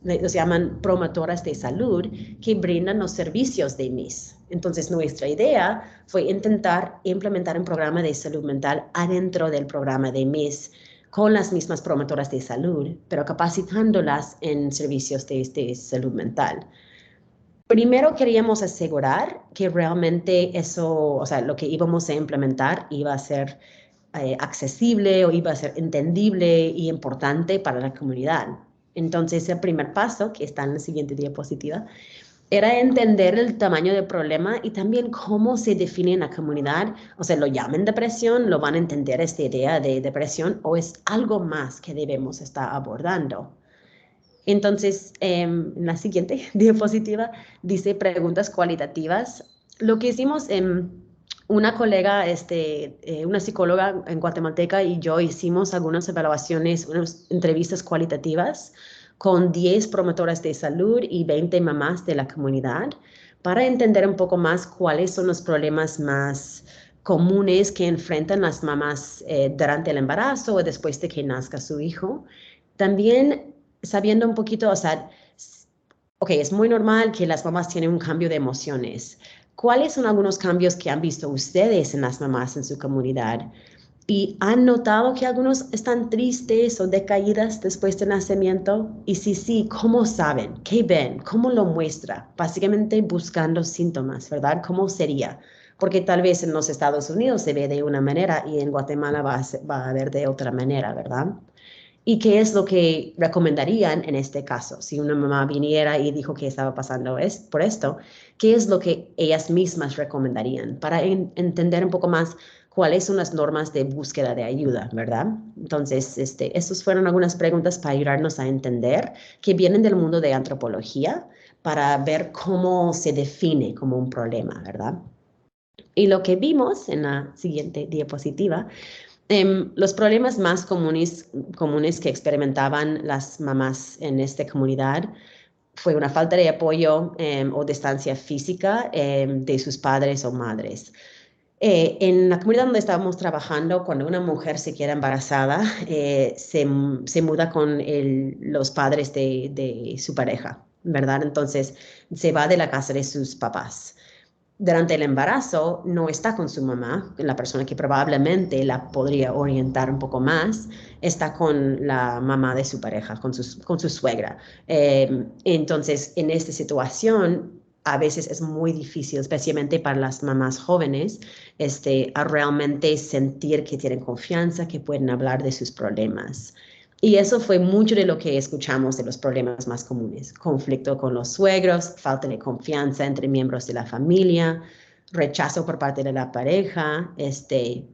los llaman promotoras de salud, que brindan los servicios de MIS. Entonces nuestra idea fue intentar implementar un programa de salud mental adentro del programa de MIS con las mismas promotoras de salud, pero capacitándolas en servicios de salud mental. Primero queríamos asegurar que realmente eso, o sea, lo que íbamos a implementar iba a ser accesible o iba a ser entendible y importante para la comunidad. Entonces, el primer paso, que está en la siguiente diapositiva, era entender el tamaño del problema y también cómo se define en la comunidad. O sea, lo llaman depresión, lo van a entender esta idea de depresión o es algo más que debemos estar abordando. Entonces, en la siguiente diapositiva dice preguntas cualitativas. Lo que hicimos, una colega, una psicóloga en guatemalteca y yo hicimos algunas evaluaciones, unas entrevistas cualitativas con 10 promotoras de salud y 20 mamás de la comunidad para entender un poco más cuáles son los problemas más comunes que enfrentan las mamás durante el embarazo o después de que nazca su hijo. También sabiendo un poquito, o sea, ok, es muy normal que las mamás tienen un cambio de emociones. ¿Cuáles son algunos cambios que han visto ustedes en las mamás en su comunidad? ¿Y han notado que algunos están tristes o decaídas después del nacimiento? Y si sí, ¿cómo saben? ¿Qué ven? ¿Cómo lo muestra? Básicamente buscando síntomas, ¿verdad? ¿Cómo sería? Porque tal vez en los Estados Unidos se ve de una manera y en Guatemala va a ver de otra manera, ¿verdad? ¿Y qué es lo que recomendarían en este caso? Si una mamá viniera y dijo que estaba pasando por esto, ¿qué es lo que ellas mismas recomendarían para entender un poco más cuáles son las normas de búsqueda de ayuda, ¿verdad? Entonces, estas fueron algunas preguntas para ayudarnos a entender que vienen del mundo de antropología para ver cómo se define como un problema, ¿verdad? Y lo que vimos en la siguiente diapositiva, los problemas más comunes que experimentaban las mamás en esta comunidad fue una falta de apoyo o distancia física de sus padres o madres. En la comunidad donde estábamos trabajando, cuando una mujer se queda embarazada, se muda con los padres de su pareja, ¿verdad? Entonces se va de la casa de sus papás. Durante el embarazo no está con su mamá, la persona que probablemente la podría orientar un poco más, está con la mamá de su pareja, con su suegra. Entonces, en esta situación, a veces es muy difícil, especialmente para las mamás jóvenes, a realmente sentir que tienen confianza, que pueden hablar de sus problemas. Y eso fue mucho de lo que escuchamos de los problemas más comunes. Conflicto con los suegros, falta de confianza entre miembros de la familia, rechazo por parte de la pareja,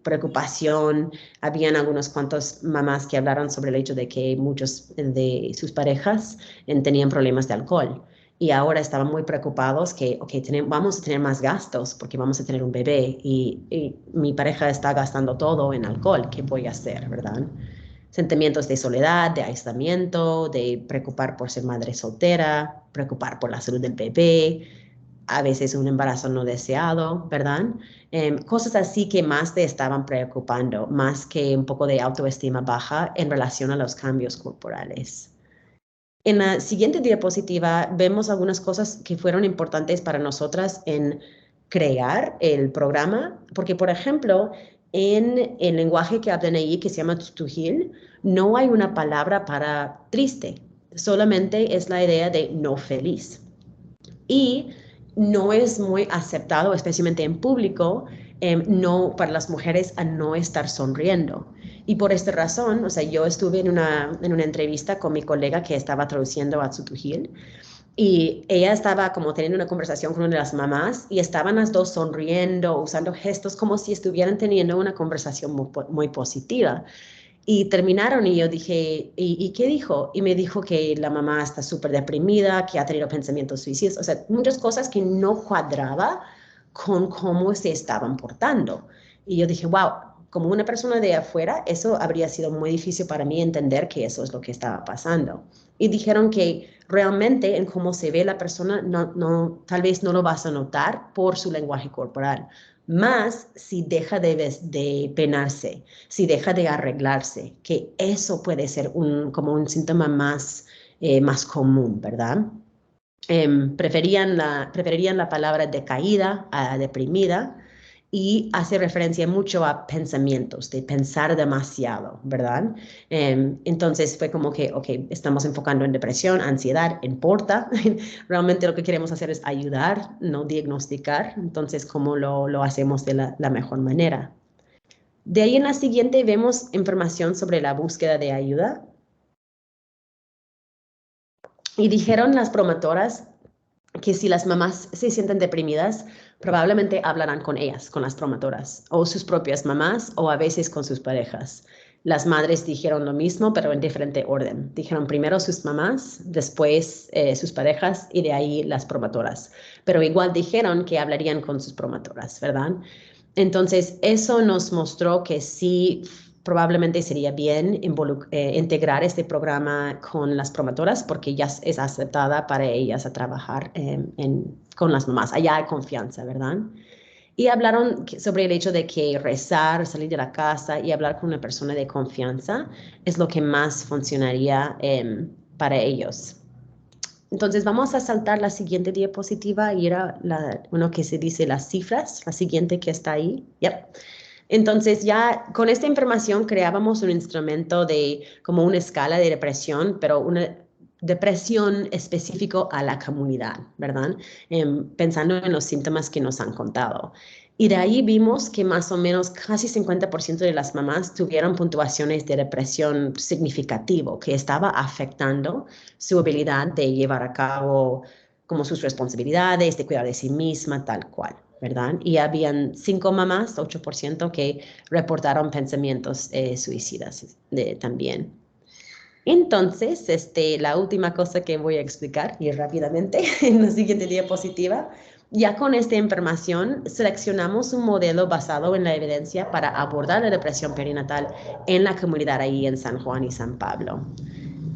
preocupación. Habían algunos cuantos mamás que hablaron sobre el hecho de que muchos de sus parejas tenían problemas de alcohol. Y ahora estaban muy preocupados que, vamos a tener más gastos porque vamos a tener un bebé y mi pareja está gastando todo en alcohol. ¿Qué voy a hacer, verdad? Sentimientos de soledad, de aislamiento, de preocupar por ser madre soltera, preocupar por la salud del bebé, a veces un embarazo no deseado, ¿verdad? Cosas así que más te estaban preocupando, más que un poco de autoestima baja en relación a los cambios corporales. En la siguiente diapositiva vemos algunas cosas que fueron importantes para nosotras en crear el programa, porque por ejemplo, en el lenguaje que hablan ahí, que se llama Tutujil, no hay una palabra para triste, solamente es la idea de no feliz. Y no es muy aceptado, especialmente en público, no, para las mujeres a no estar sonriendo. Y por esta razón, o sea, yo estuve en una entrevista con mi colega que estaba traduciendo a Tutujil y ella estaba como teniendo una conversación con una de las mamás y estaban las dos sonriendo, usando gestos como si estuvieran teniendo una conversación muy positiva. Y terminaron y yo dije, ¿y qué dijo? Y me dijo que la mamá está súper deprimida, que ha tenido pensamientos suicidas, o sea, muchas cosas que no cuadraba con cómo se estaban portando. Y yo dije, wow, como una persona de afuera, eso habría sido muy difícil para mí entender que eso es lo que estaba pasando. Y dijeron que realmente en cómo se ve la persona, tal vez no lo vas a notar por su lenguaje corporal, más si deja de penarse, si deja de arreglarse, que eso puede ser como un síntoma más común, ¿verdad? Preferirían la palabra decaída a deprimida y hace referencia mucho a pensamientos, de pensar demasiado, ¿verdad? Entonces fue como que, ok, estamos enfocando en depresión, ansiedad, importa. Realmente lo que queremos hacer es ayudar, no diagnosticar. Entonces, ¿cómo lo hacemos de la mejor manera? De ahí en la siguiente vemos información sobre la búsqueda de ayuda. Y dijeron las promotoras que si las mamás se sienten deprimidas, probablemente hablarán con ellas, con las promotoras, o sus propias mamás, o a veces con sus parejas. Las madres dijeron lo mismo, pero en diferente orden. Dijeron primero sus mamás, después sus parejas y de ahí las promotoras. Pero igual dijeron que hablarían con sus promotoras, ¿verdad? Entonces, eso nos mostró que sí, probablemente sería bien integrar este programa con las promotoras porque ya es aceptada para ellas a trabajar con las mamás. Allá hay confianza, ¿verdad? Y hablaron sobre el hecho de que rezar, salir de la casa y hablar con una persona de confianza es lo que más funcionaría para ellos. Entonces vamos a saltar la siguiente diapositiva y era uno que se dice las cifras, la siguiente que está ahí. Yep. Entonces ya con esta información creábamos un instrumento de como una escala de depresión, pero una depresión específico a la comunidad, ¿verdad? Pensando en los síntomas que nos han contado. Y de ahí vimos que más o menos casi 50% de las mamás tuvieron puntuaciones de depresión significativo, que estaba afectando su habilidad de llevar a cabo como sus responsabilidades, de cuidar de sí misma, tal cual, ¿verdad? Y habían 5 mamás, 8%, que reportaron pensamientos suicidas también. Entonces, la última cosa que voy a explicar y rápidamente en la siguiente diapositiva, ya con esta información seleccionamos un modelo basado en la evidencia para abordar la depresión perinatal en la comunidad ahí en San Juan y San Pablo.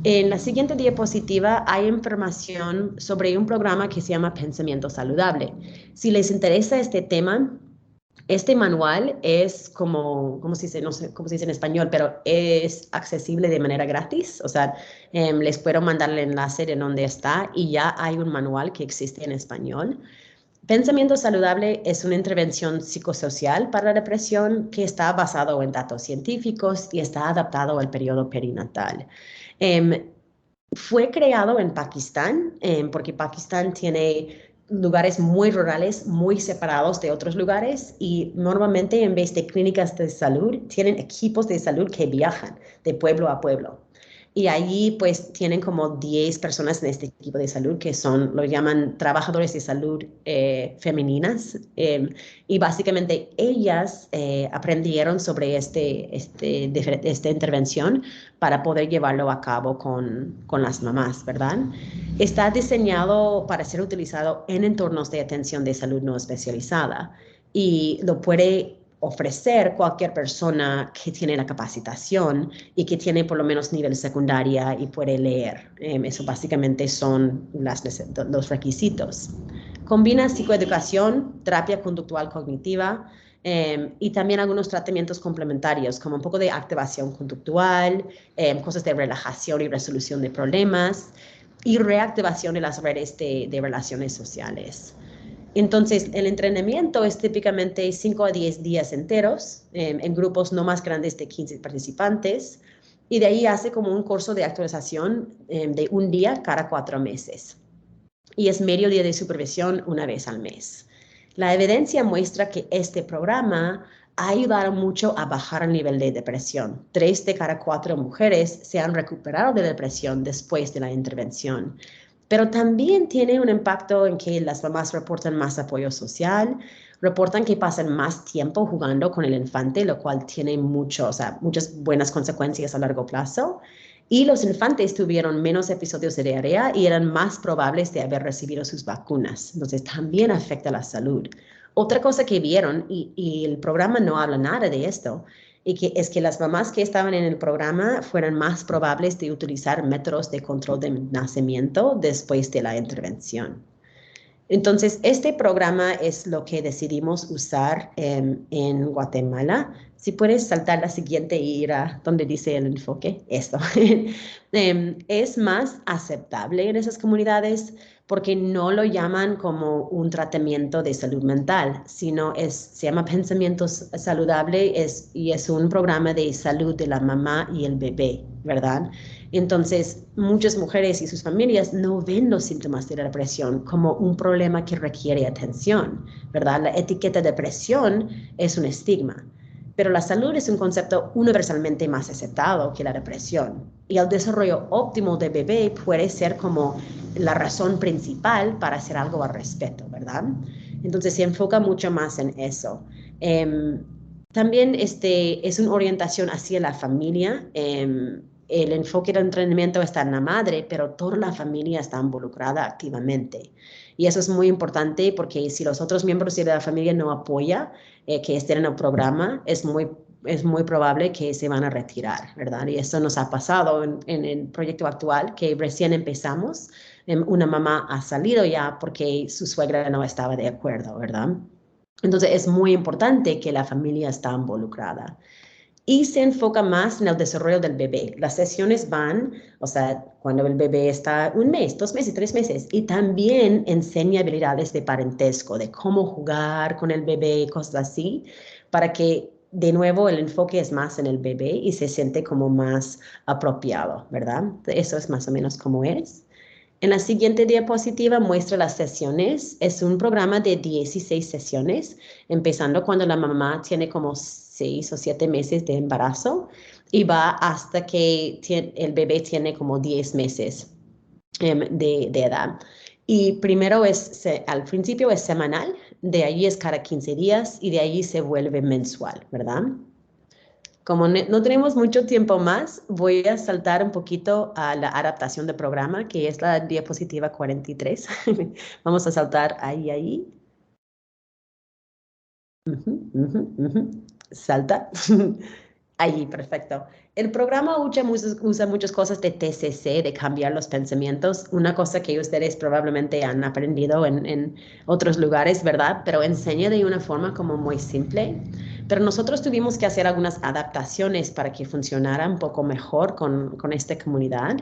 En la siguiente diapositiva hay información sobre un programa que se llama Pensamiento Saludable. Si les interesa este tema, este manual es ¿cómo se dice? No sé cómo se dice en español, pero es accesible de manera gratis. O sea, les puedo mandar el enlace de donde está y ya hay un manual que existe en español. Pensamiento Saludable es una intervención psicosocial para la depresión que está basado en datos científicos y está adaptado al periodo perinatal. Fue creado en Pakistán porque Pakistán tiene lugares muy rurales, muy separados de otros lugares y normalmente en vez de clínicas de salud, tienen equipos de salud que viajan de pueblo a pueblo. Y allí pues tienen como 10 personas en este equipo de salud que son, lo llaman trabajadores de salud femeninas. Y básicamente ellas aprendieron sobre esta intervención para poder llevarlo a cabo con las mamás, ¿verdad? Está diseñado para ser utilizado en entornos de atención de salud no especializada y lo puede ofrecer cualquier persona que tiene la capacitación y que tiene por lo menos nivel secundaria y puede leer. Eso básicamente son los requisitos. Combina psicoeducación, terapia conductual cognitiva y también algunos tratamientos complementarios como un poco de activación conductual, cosas de relajación y resolución de problemas y reactivación de las redes de relaciones sociales. Entonces, el entrenamiento es típicamente 5 a 10 días enteros, en grupos no más grandes de 15 participantes, y de ahí hace como un curso de actualización de un día cada 4 meses. Y es medio día de supervisión una vez al mes. La evidencia muestra que este programa ha ayudado mucho a bajar el nivel de depresión. 3 de cada 4 mujeres se han recuperado de depresión después de la intervención. Pero también tiene un impacto en que las mamás reportan más apoyo social, reportan que pasan más tiempo jugando con el infante, lo cual tiene muchas buenas consecuencias a largo plazo. Y los infantes tuvieron menos episodios de diarrea y eran más probables de haber recibido sus vacunas. Entonces, también afecta la salud. Otra cosa que vieron, y el programa no habla nada de esto, es que las mamás que estaban en el programa fueran más probables de utilizar métodos de control de nacimiento después de la intervención. Entonces, este programa es lo que decidimos usar en Guatemala. Si puedes saltar la siguiente y ir a donde dice el enfoque, esto. Es más aceptable en esas comunidades porque no lo llaman como un tratamiento de salud mental, sino se llama Pensamiento Saludable y es un programa de salud de la mamá y el bebé, ¿verdad? Entonces, muchas mujeres y sus familias no ven los síntomas de la depresión como un problema que requiere atención, ¿verdad? La etiqueta de depresión es un estigma, pero la salud es un concepto universalmente más aceptado que la depresión. Y el desarrollo óptimo del bebé puede ser como la razón principal para hacer algo al respecto, ¿verdad? Entonces, se enfoca mucho más en eso. También es una orientación hacia la familia. El enfoque del entrenamiento está en la madre, pero toda la familia está involucrada activamente. Y eso es muy importante porque si los otros miembros de la familia no apoyan que estén en el programa, es muy probable que se van a retirar, ¿verdad? Y eso nos ha pasado en el proyecto actual que recién empezamos. Una mamá ha salido ya porque su suegra no estaba de acuerdo, ¿verdad? Entonces es muy importante que la familia esté involucrada. Y se enfoca más en el desarrollo del bebé. Las sesiones van, o sea, cuando el bebé está 1 mes, 2 meses, 3 meses, y también enseña habilidades de parentesco, de cómo jugar con el bebé, cosas así, para que de nuevo el enfoque es más en el bebé y se siente como más apropiado, ¿verdad? Eso es más o menos como es. En la siguiente diapositiva muestra las sesiones. Es un programa de 16 sesiones, empezando cuando la mamá tiene como 6 o 7 meses de embarazo y va hasta que el bebé tiene como 10 meses de edad. Y primero al principio es semanal, de ahí es cada 15 días y de ahí se vuelve mensual, ¿verdad? Como no tenemos mucho tiempo más, voy a saltar un poquito a la adaptación del programa, que es la diapositiva 43. Vamos a saltar ahí. Salta. Allí, perfecto. El programa usa muchas cosas de TCC, de cambiar los pensamientos, una cosa que ustedes probablemente han aprendido en otros lugares, ¿verdad? Pero enseña de una forma como muy simple. Pero nosotros tuvimos que hacer algunas adaptaciones para que funcionara un poco mejor con esta comunidad.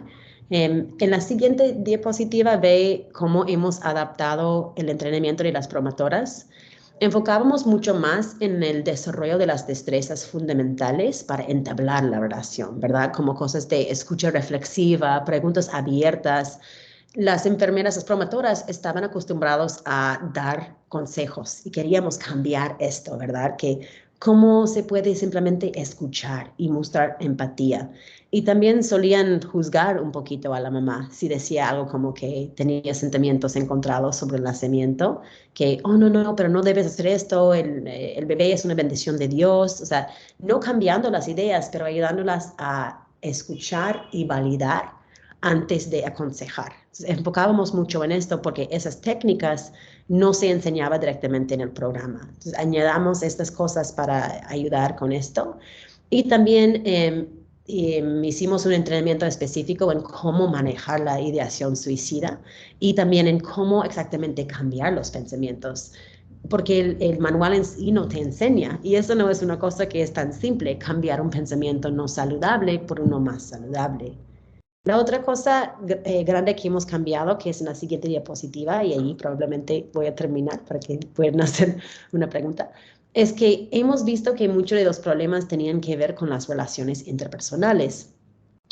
En la siguiente diapositiva ve cómo hemos adaptado el entrenamiento de las promotoras. Enfocábamos mucho más en el desarrollo de las destrezas fundamentales para entablar la relación, ¿verdad? Como cosas de escucha reflexiva, preguntas abiertas, las enfermeras, las promotoras estaban acostumbrados a dar consejos y queríamos cambiar esto, ¿verdad? Que cómo se puede simplemente escuchar y mostrar empatía. Y también solían juzgar un poquito a la mamá si decía algo como que tenía sentimientos encontrados sobre el nacimiento, que, oh, no, no, pero no debes hacer esto, el bebé es una bendición de Dios, o sea, no cambiando las ideas, pero ayudándolas a escuchar y validar antes de aconsejar. Entonces, enfocábamos mucho en esto porque esas técnicas no se enseñaba directamente en el programa. Entonces, añadamos estas cosas para ayudar con esto. Y también hicimos un entrenamiento específico en cómo manejar la ideación suicida y también en cómo exactamente cambiar los pensamientos. Porque el manual en sí no te enseña. Y eso no es una cosa que es tan simple, cambiar un pensamiento no saludable por uno más saludable. La otra cosa grande que hemos cambiado, que es en la siguiente diapositiva, y ahí probablemente voy a terminar para que puedan hacer una pregunta, es que hemos visto que muchos de los problemas tenían que ver con las relaciones interpersonales.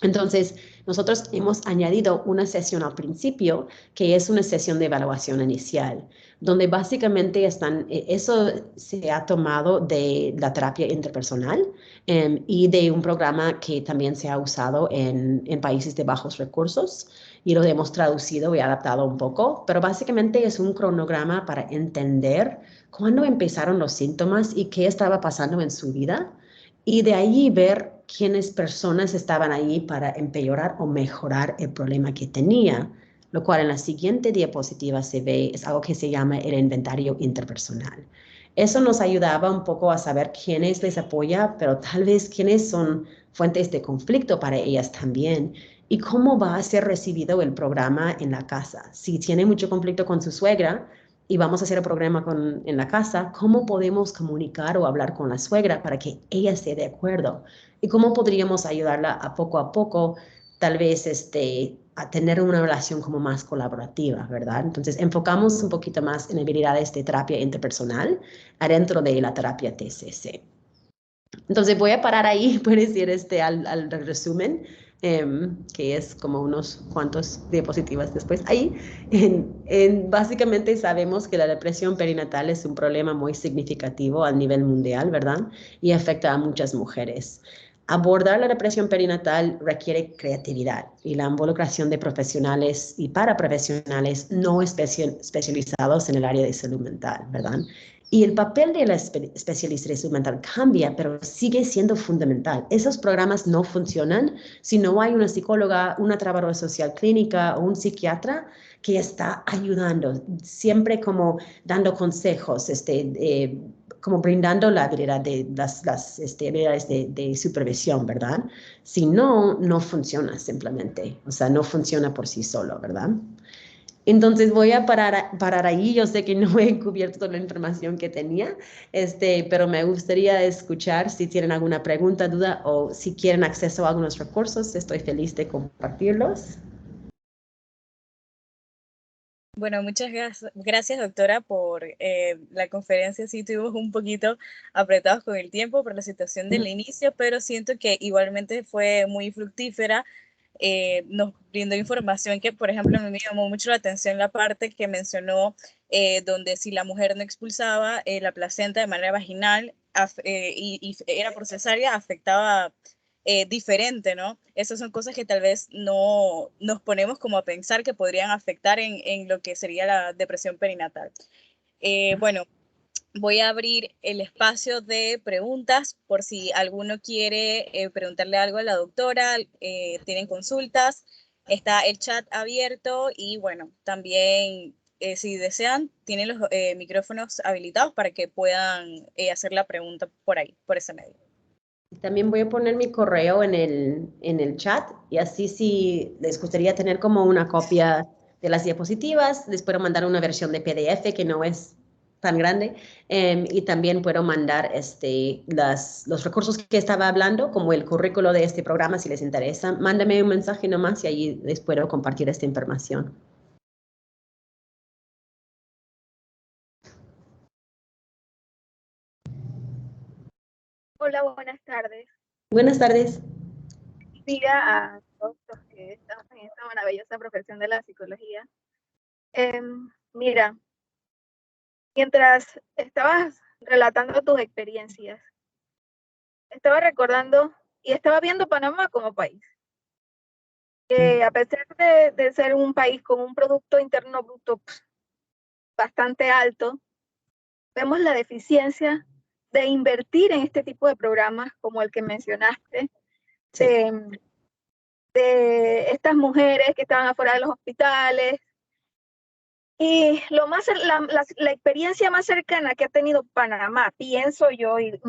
Entonces, nosotros hemos añadido una sesión al principio, que es una sesión de evaluación inicial, donde básicamente eso se ha tomado de la terapia interpersonal y de un programa que también se ha usado en países de bajos recursos y lo hemos traducido y adaptado un poco, pero básicamente es un cronograma para entender cuándo empezaron los síntomas y qué estaba pasando en su vida y de ahí ver quiénes personas estaban ahí para empeorar o mejorar el problema que tenía, lo cual en la siguiente diapositiva se ve, es algo que se llama el inventario interpersonal. Eso nos ayudaba un poco a saber quiénes les apoya, pero tal vez quiénes son fuentes de conflicto para ellas también y cómo va a ser recibido el programa en la casa. Si tiene mucho conflicto con su suegra, y vamos a hacer el programa en la casa, ¿cómo podemos comunicar o hablar con la suegra para que ella esté de acuerdo? ¿Y cómo podríamos ayudarla a poco, tal vez a tener una relación como más colaborativa, ¿verdad? Entonces, enfocamos un poquito más en habilidades de terapia interpersonal adentro de la terapia TCC. Entonces, voy a parar ahí, puedes ir al resumen, que es como unos cuantos diapositivas después. Ahí, básicamente sabemos que la depresión perinatal es un problema muy significativo a nivel mundial, ¿verdad? Y afecta a muchas mujeres. Abordar la depresión perinatal requiere creatividad y la involucración de profesionales y paraprofesionales no especializados en el área de salud mental, ¿verdad? Y el papel de la especialista de salud mental cambia, pero sigue siendo fundamental. Esos programas no funcionan si no hay una psicóloga, una trabajadora social clínica o un psiquiatra que está ayudando, siempre como dando consejos, como brindando la habilidad de las habilidades de supervisión, ¿verdad? Si no, no funciona simplemente, o sea, no funciona por sí solo, ¿verdad? Entonces voy a parar ahí. Yo sé que no he cubierto toda la información que tenía, pero me gustaría escuchar si tienen alguna pregunta, duda o si quieren acceso a algunos recursos. Estoy feliz de compartirlos. Bueno, muchas gracias, doctora, por la conferencia. Sí, estuvimos un poquito apretados con el tiempo por la situación del inicio, pero siento que igualmente fue muy fructífera. Nos brindó información que, por ejemplo, a mí me llamó mucho la atención la parte que mencionó donde si la mujer no expulsaba la placenta de manera vaginal y era por cesárea, afectaba diferente, ¿no? Esas son cosas que tal vez no nos ponemos como a pensar que podrían afectar en lo que sería la depresión perinatal. Bueno, voy a abrir el espacio de preguntas por si alguno quiere preguntarle algo a la doctora, tienen consultas, está el chat abierto y bueno, también si desean, tienen los micrófonos habilitados para que puedan hacer la pregunta por ahí, por ese medio. También voy a poner mi correo en el chat y así si les gustaría tener como una copia de las diapositivas, les puedo mandar una versión de PDF que no es tan grande y también puedo mandar los recursos que estaba hablando, como el currículo de este programa si les interesa. Mándame un mensaje nomás y ahí les puedo compartir esta información. Hola, buenas tardes. Buenas tardes. Mira a todos los que estamos en esta maravillosa esta profesión de la psicología. Mira, mientras estabas relatando tus experiencias, estaba recordando y estaba viendo Panamá como país. A pesar de ser un país con un Producto Interno Bruto bastante alto, vemos la deficiencia de invertir en este tipo de programas como el que mencionaste, Sí. de estas mujeres que estaban afuera de los hospitales. Y la experiencia más cercana que ha tenido Panamá, pienso yo, y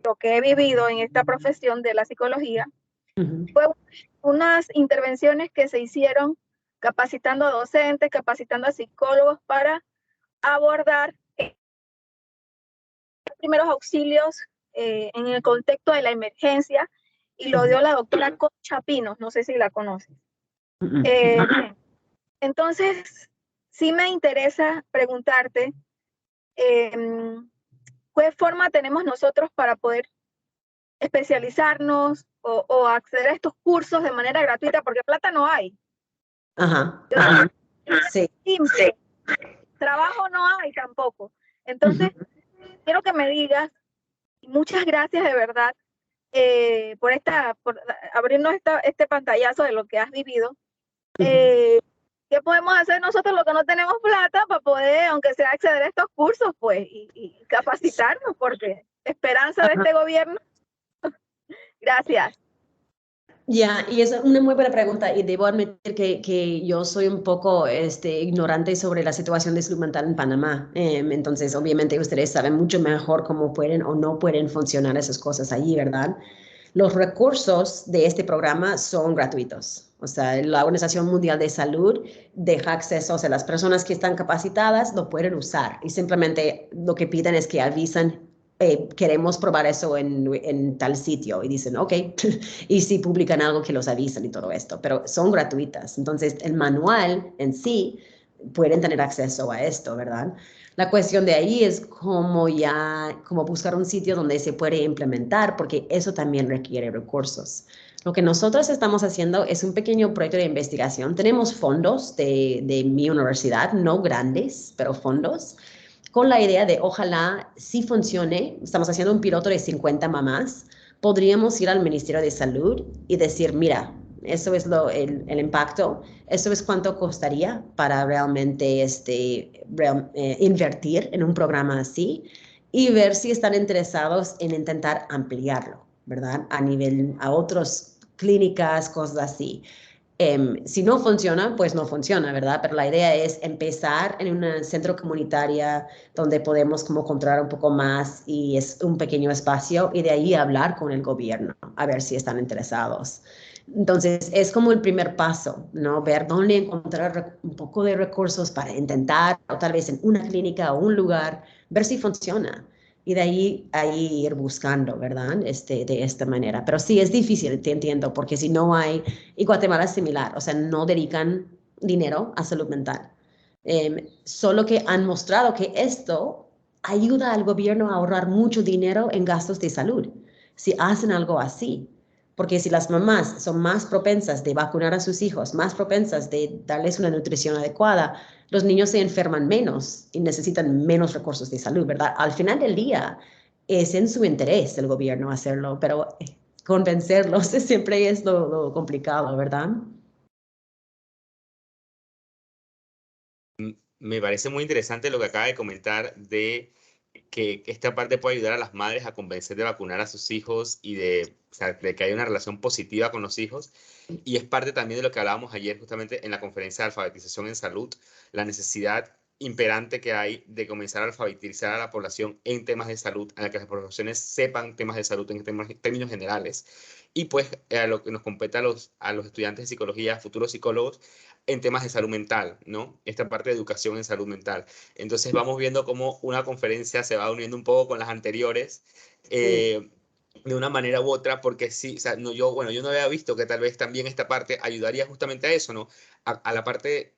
lo que he vivido en esta profesión de la psicología, fue unas intervenciones que se hicieron capacitando a docentes, capacitando a psicólogos para abordar los primeros auxilios en el contexto de la emergencia, y lo dio la doctora Concha Pinos, no sé si la conoces. Entonces, sí me interesa preguntarte, ¿qué forma tenemos nosotros para poder especializarnos o acceder a estos cursos de manera gratuita? Porque plata no hay. Ajá. Sí. Simple. Trabajo no hay tampoco. Entonces, quiero que me digas, y muchas gracias de verdad por abrirnos este pantallazo de lo que has vivido. ¿Qué podemos hacer nosotros los que no tenemos plata para poder, aunque sea, acceder a estos cursos, pues, y capacitarnos? Porque esperanza de este gobierno. Gracias. Ya, y es una muy buena pregunta, y debo admitir que yo soy un poco ignorante sobre la situación de salud mental en Panamá. Entonces, obviamente, ustedes saben mucho mejor cómo pueden o no pueden funcionar esas cosas allí, ¿verdad? Los recursos de este programa son gratuitos. O sea, la Organización Mundial de Salud deja acceso, o sea, las personas que están capacitadas lo pueden usar, y simplemente lo que piden es que avisan, queremos probar eso en tal sitio, y dicen, ok, y si publican algo que los avisan y todo esto, pero son gratuitas. Entonces, el manual en sí pueden tener acceso a esto, ¿verdad? La cuestión de ahí es cómo buscar un sitio donde se puede implementar, porque eso también requiere recursos. Lo que nosotros estamos haciendo es un pequeño proyecto de investigación. Tenemos fondos de mi universidad, no grandes, pero fondos, con la idea de ojalá sí funcione. Estamos haciendo un piloto de 50 mamás. Podríamos ir al Ministerio de Salud y decir, mira, eso es el impacto, eso es cuánto costaría para realmente invertir en un programa así, y ver si están interesados en intentar ampliarlo, ¿verdad? A otras clínicas, cosas así. Si no funciona, pues no funciona, ¿verdad? Pero la idea es empezar en un centro comunitario donde podemos como controlar un poco más, y es un pequeño espacio, y de ahí hablar con el gobierno a ver si están interesados. Entonces, es como el primer paso, ¿no? Ver dónde encontrar un poco de recursos para intentar, o tal vez en una clínica o un lugar, ver si funciona. Y de ahí ir buscando, ¿verdad? De esta manera. Pero sí, es difícil, te entiendo, porque si no hay, y Guatemala es similar, o sea, no dedican dinero a salud mental. Solo que han mostrado que esto ayuda al gobierno a ahorrar mucho dinero en gastos de salud, si hacen algo así. Porque si las mamás son más propensas de vacunar a sus hijos, más propensas de darles una nutrición adecuada, los niños se enferman menos y necesitan menos recursos de salud, ¿verdad? Al final del día es en su interés del gobierno hacerlo, pero convencerlos siempre es lo complicado, ¿verdad? Me parece muy interesante lo que acaba de comentar de que esta parte puede ayudar a las madres a convencer de vacunar a sus hijos y o sea, de que haya una relación positiva con los hijos. Y es parte también de lo que hablábamos ayer justamente en la conferencia de alfabetización en salud, la necesidad imperante que hay de comenzar a alfabetizar a la población en temas de salud, en la que las profesiones sepan temas de salud en términos generales. Y pues a lo que nos compete a los estudiantes de psicología, futuros psicólogos, en temas de salud mental, ¿no? Esta parte de educación en salud mental. Entonces vamos viendo cómo una conferencia se va uniendo un poco con las anteriores, de una manera u otra, porque sí, o sea, yo no había visto que tal vez también esta parte ayudaría justamente a eso, ¿no? A la parte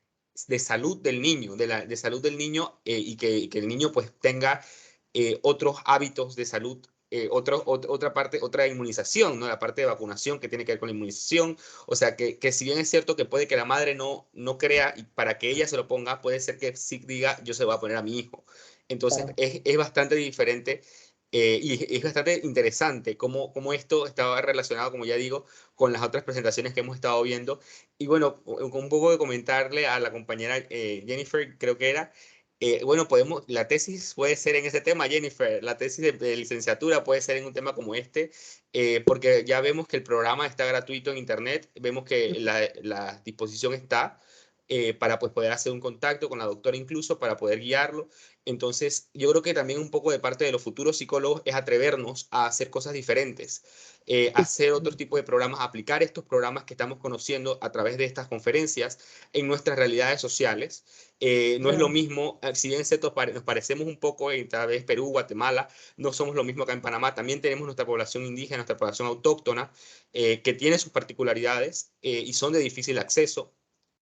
de salud del niño, de salud del niño, y que el niño pues tenga otros hábitos de salud otra parte, otra inmunización, ¿no? La parte de vacunación que tiene que ver con la inmunización. O sea, que si bien es cierto que puede que la madre no crea y para que ella se lo ponga, puede ser que sí diga, yo se lo voy a poner a mi hijo. Entonces, Claro. es bastante diferente y es bastante interesante cómo esto estaba relacionado, como ya digo, con las otras presentaciones que hemos estado viendo. Y bueno, un poco de comentarle a la compañera Jennifer, creo que era, bueno, la tesis puede ser en ese tema, Jennifer, la tesis de licenciatura puede ser en un tema como este, porque ya vemos que el programa está gratuito en internet, vemos que la disposición está para pues, poder hacer un contacto con la doctora incluso, para poder guiarlo. Entonces, yo creo que también un poco de parte de los futuros psicólogos es atrevernos a hacer cosas diferentes, hacer otro tipo de programas, aplicar estos programas que estamos conociendo a través de estas conferencias en nuestras realidades sociales. No es lo mismo, si bien nos parecemos un poco en tal vez Perú, Guatemala, no somos lo mismo acá en Panamá. También tenemos nuestra población indígena, nuestra población autóctona, que tiene sus particularidades y son de difícil acceso.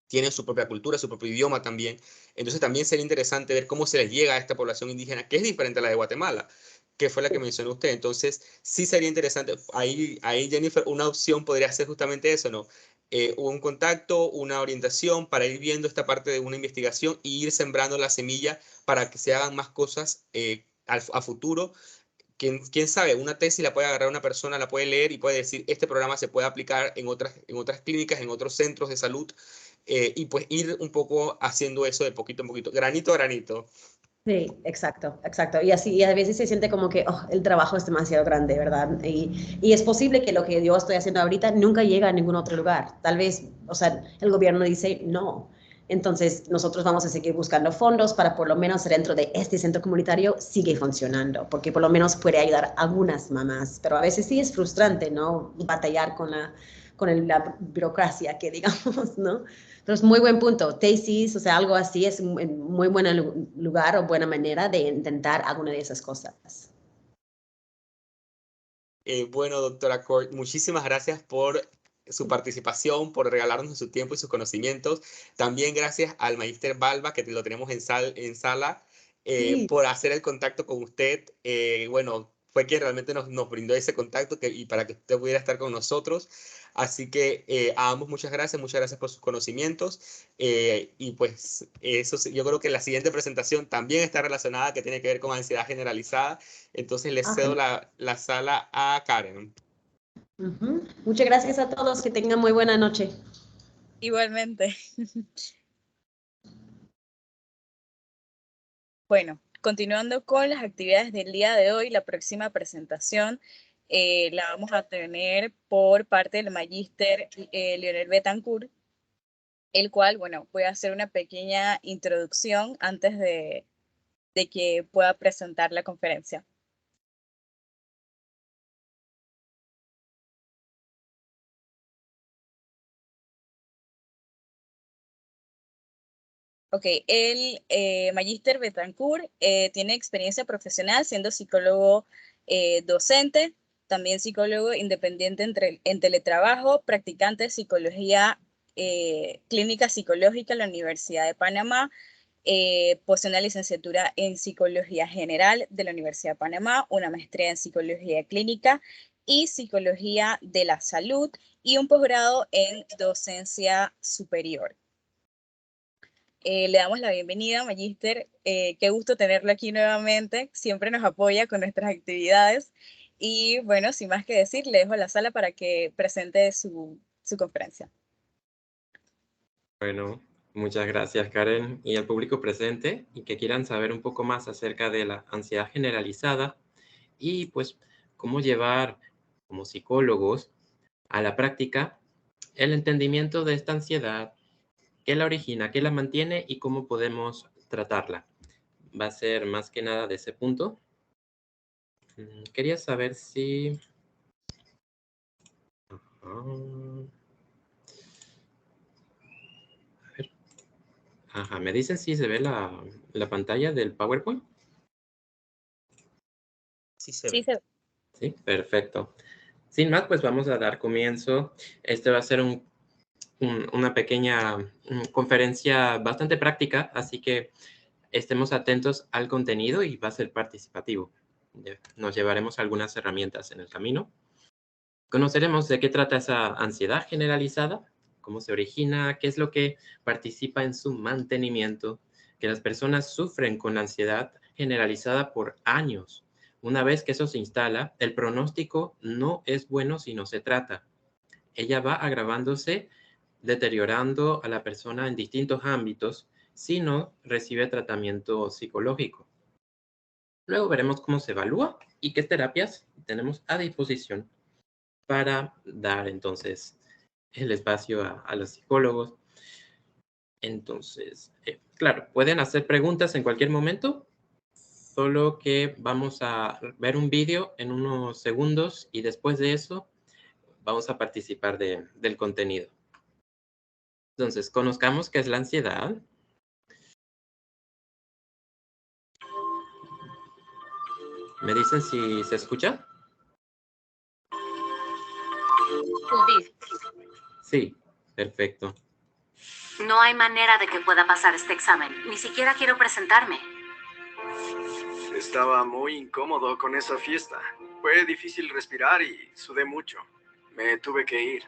Tienen su propia cultura, su propio idioma también. Entonces también sería interesante ver cómo se les llega a esta población indígena, que es diferente a la de Guatemala, que fue la que mencionó usted. Entonces sí sería interesante. Ahí Jennifer, una opción podría ser justamente eso, ¿no? Un contacto, una orientación para ir viendo esta parte de una investigación y ir sembrando la semilla para que se hagan más cosas a futuro. ¿Quién sabe? Una tesis la puede agarrar una persona, la puede leer y puede decir, este programa se puede aplicar en otras clínicas, en otros centros de salud, y pues ir un poco haciendo eso de poquito en poquito, granito a granito. Sí, exacto, exacto. Y así, y a veces se siente como que oh, el trabajo es demasiado grande, ¿verdad? Y es posible que lo que yo estoy haciendo ahorita nunca llegue a ningún otro lugar. Tal vez, o sea, el gobierno dice no. Entonces, nosotros vamos a seguir buscando fondos para por lo menos dentro de este centro comunitario sigue funcionando, porque por lo menos puede ayudar a algunas mamás. Pero a veces sí es frustrante, ¿no? Batallar con la burocracia, que digamos, ¿no? Pero es muy buen punto. Tesis, o sea, algo así es un muy buen lugar o buena manera de intentar alguna de esas cosas. Bueno, doctora Court, muchísimas gracias por su participación, por regalarnos su tiempo y sus conocimientos. También gracias al Magíster Balba, que lo tenemos en sala, Sí. por hacer el contacto con usted. Bueno, fue quien realmente nos brindó ese contacto y para que usted pudiera estar con nosotros. Así que a ambos muchas gracias por sus conocimientos. Y pues eso, yo creo que la siguiente presentación también está relacionada, que tiene que ver con ansiedad generalizada. Entonces les cedo la sala a Karen. Muchas gracias a todos, que tengan muy buena noche. Igualmente. Bueno, continuando con las actividades del día de hoy, la próxima presentación la vamos a tener por parte del magíster Leonel Betancourt, el cual, bueno, voy a hacer una pequeña introducción antes de que pueda presentar la conferencia. Ok, el magíster Betancourt tiene experiencia profesional siendo psicólogo docente, también psicólogo independiente en teletrabajo, practicante de psicología clínica psicológica en la Universidad de Panamá, posee una licenciatura en psicología general de la Universidad de Panamá, una maestría en psicología clínica y psicología de la salud y un posgrado en docencia superior. Le damos la bienvenida, Magíster. Qué gusto tenerlo aquí nuevamente. Siempre nos apoya con nuestras actividades. Y bueno, sin más que decir, le dejo la sala para que presente su conferencia. Bueno, muchas gracias, Karen, y al público presente y que quieran saber un poco más acerca de la ansiedad generalizada y pues cómo llevar como psicólogos a la práctica el entendimiento de esta ansiedad, qué la origina, qué la mantiene y cómo podemos tratarla. Va a ser más que nada de ese punto. Quería saber si... Ajá, ¿me dicen si se ve la pantalla del PowerPoint? Sí, se Sí, ve. Sí, perfecto. Sin más, pues vamos a dar comienzo. Este va a ser una pequeña conferencia bastante práctica, así que estemos atentos al contenido y va a ser participativo. Nos llevaremos algunas herramientas en el camino. Conoceremos de qué trata esa ansiedad generalizada, cómo se origina, qué es lo que participa en su mantenimiento, que las personas sufren con ansiedad generalizada por años. Una vez que eso se instala, el pronóstico no es bueno si no se trata. Ella va agravándose, deteriorando a la persona en distintos ámbitos si no recibe tratamiento psicológico. Luego veremos cómo se evalúa y qué terapias tenemos a disposición para dar entonces el espacio a los psicólogos. Entonces, claro, pueden hacer preguntas en cualquier momento, solo que vamos a ver un vídeo en unos segundos y después de eso vamos a participar del contenido. Entonces, conozcamos qué es la ansiedad. ¿Me dicen si se escucha? Sí. Sí, perfecto. No hay manera de que pueda pasar este examen. Ni siquiera quiero presentarme. Estaba muy incómodo con esa fiesta. Fue difícil respirar y sudé mucho. Me tuve que ir.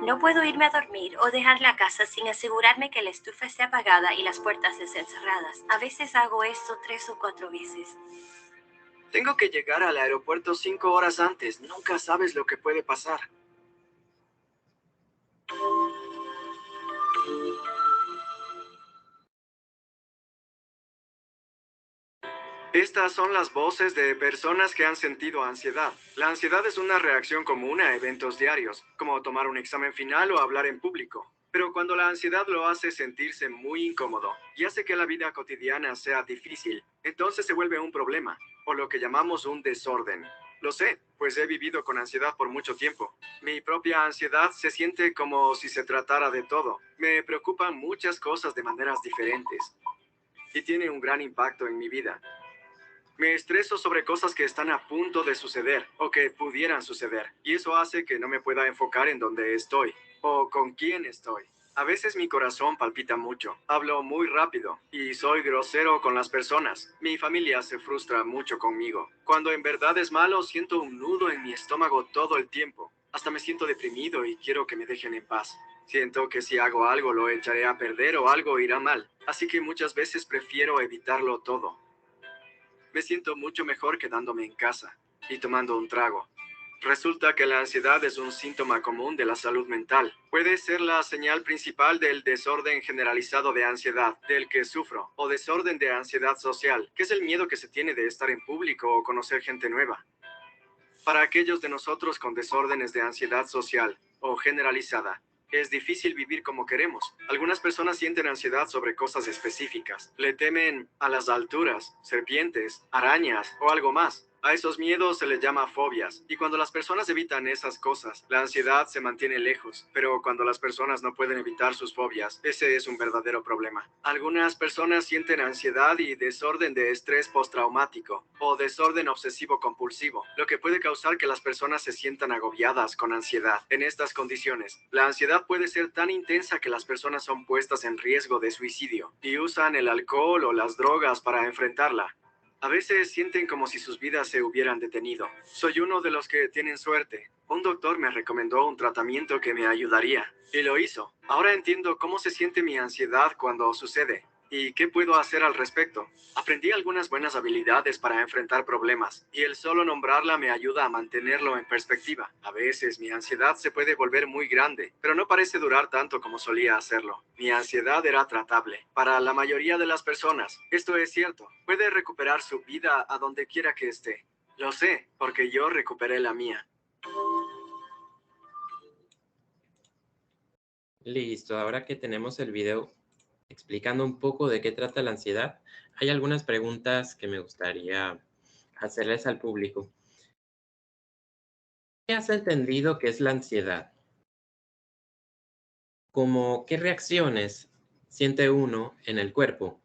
No puedo irme a dormir o dejar la casa sin asegurarme que la estufa esté apagada y las puertas estén cerradas. A veces hago esto 3 o 4 veces. Tengo que llegar al aeropuerto 5 horas antes. Nunca sabes lo que puede pasar. Estas son las voces de personas que han sentido ansiedad. La ansiedad es una reacción común a eventos diarios, como tomar un examen final o hablar en público. Pero cuando la ansiedad lo hace sentirse muy incómodo y hace que la vida cotidiana sea difícil, entonces se vuelve un problema, o lo que llamamos un desorden. Lo sé, pues he vivido con ansiedad por mucho tiempo. Mi propia ansiedad se siente como si se tratara de todo. Me preocupan muchas cosas de maneras diferentes y tiene un gran impacto en mi vida. Me estreso sobre cosas que están a punto de suceder o que pudieran suceder, y eso hace que no me pueda enfocar en dónde estoy o con quién estoy. A veces mi corazón palpita mucho, hablo muy rápido y soy grosero con las personas. Mi familia se frustra mucho conmigo. Cuando en verdad es malo, siento un nudo en mi estómago todo el tiempo. Hasta me siento deprimido y quiero que me dejen en paz. Siento que si hago algo lo echaré a perder o algo irá mal, así que muchas veces prefiero evitarlo todo. Me siento mucho mejor quedándome en casa y tomando un trago. Resulta que la ansiedad es un síntoma común de la salud mental. Puede ser la señal principal del desorden generalizado de ansiedad, del que sufro, o desorden de ansiedad social, que es el miedo que se tiene de estar en público o conocer gente nueva. Para aquellos de nosotros con desórdenes de ansiedad social o generalizada, es difícil vivir como queremos. Algunas personas sienten ansiedad sobre cosas específicas. Le temen a las alturas, serpientes, arañas o algo más. A esos miedos se les llama fobias. Y cuando las personas evitan esas cosas, la ansiedad se mantiene lejos. Pero cuando las personas no pueden evitar sus fobias, ese es un verdadero problema. Algunas personas sienten ansiedad y desorden de estrés postraumático o desorden obsesivo compulsivo, lo que puede causar que las personas se sientan agobiadas con ansiedad. En estas condiciones, la ansiedad puede ser tan intensa que las personas son puestas en riesgo de suicidio y usan el alcohol o las drogas para enfrentarla. A veces sienten como si sus vidas se hubieran detenido. Soy uno de los que tienen suerte. Un doctor me recomendó un tratamiento que me ayudaría, y lo hizo. Ahora entiendo cómo se siente mi ansiedad cuando sucede, y qué puedo hacer al respecto. Aprendí algunas buenas habilidades para enfrentar problemas, y el solo nombrarla me ayuda a mantenerlo en perspectiva. A veces mi ansiedad se puede volver muy grande, pero no parece durar tanto como solía hacerlo. Mi ansiedad era tratable. Para la mayoría de las personas, esto es cierto. Puede recuperar su vida a donde quiera que esté. Lo sé, porque yo recuperé la mía. Listo, ahora que tenemos el video explicando un poco de qué trata la ansiedad, hay algunas preguntas que me gustaría hacerles al público. ¿Qué has entendido que es la ansiedad? ¿Cómo qué reacciones siente uno en el cuerpo?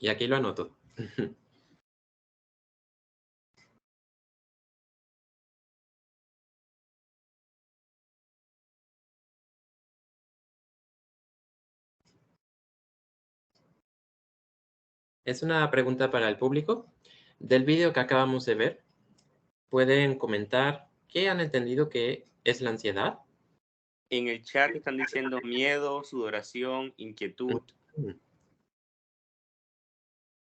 Y aquí lo anoto. Es una pregunta para el público. Del video que acabamos de ver, ¿pueden comentar qué han entendido que es la ansiedad? En el chat están diciendo miedo, sudoración, inquietud.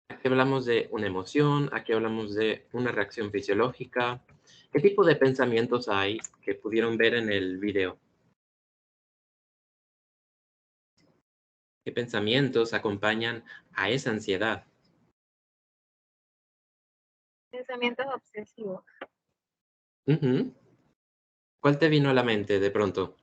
Aquí hablamos de una emoción, aquí hablamos de una reacción fisiológica. ¿Qué tipo de pensamientos hay que pudieron ver en el video? ¿Qué pensamientos acompañan a esa ansiedad? Pensamientos obsesivos. Ujú. ¿Cuál te vino a la mente de pronto?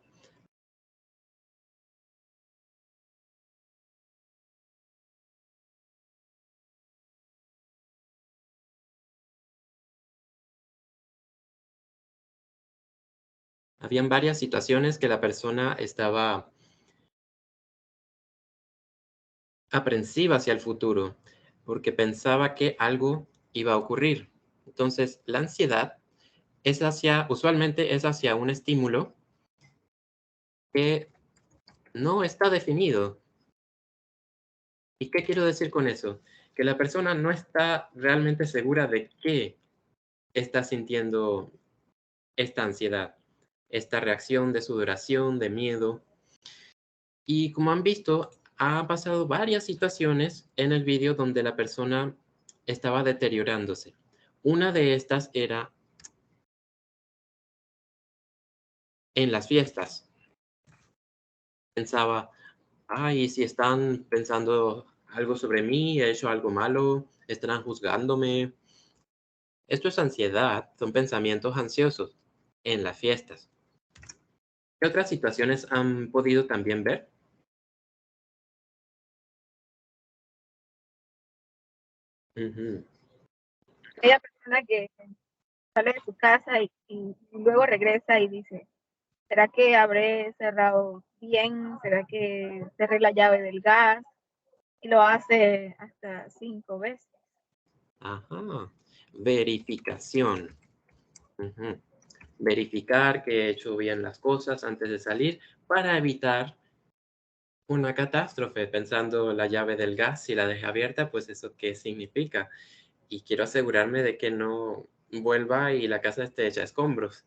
Habían varias situaciones que la persona estaba aprensiva hacia el futuro, porque pensaba que algo iba a ocurrir. Entonces, la ansiedad usualmente es hacia un estímulo que no está definido. ¿Y qué quiero decir con eso? Que la persona no está realmente segura de qué está sintiendo esta ansiedad, esta reacción de sudoración, de miedo. Y como han visto, ha pasado varias situaciones en el vídeo donde la persona estaba deteriorándose. Una de estas era en las fiestas. Pensaba, ay, si están pensando algo sobre mí, he hecho algo malo, estarán juzgándome. Esto es ansiedad, son pensamientos ansiosos en las fiestas. ¿Qué otras situaciones han podido también ver? Ujú. Aquella persona que sale de su casa y luego regresa y dice, ¿será que habré cerrado bien? ¿Será que cerré la llave del gas? Y lo hace hasta 5 veces. Ajá. Verificación. Ujú. Verificar que he hecho bien las cosas antes de salir para evitar una catástrofe. Pensando la llave del gas, si la dejé abierta, pues eso qué significa. Y quiero asegurarme de que no vuelva y la casa esté hecha escombros.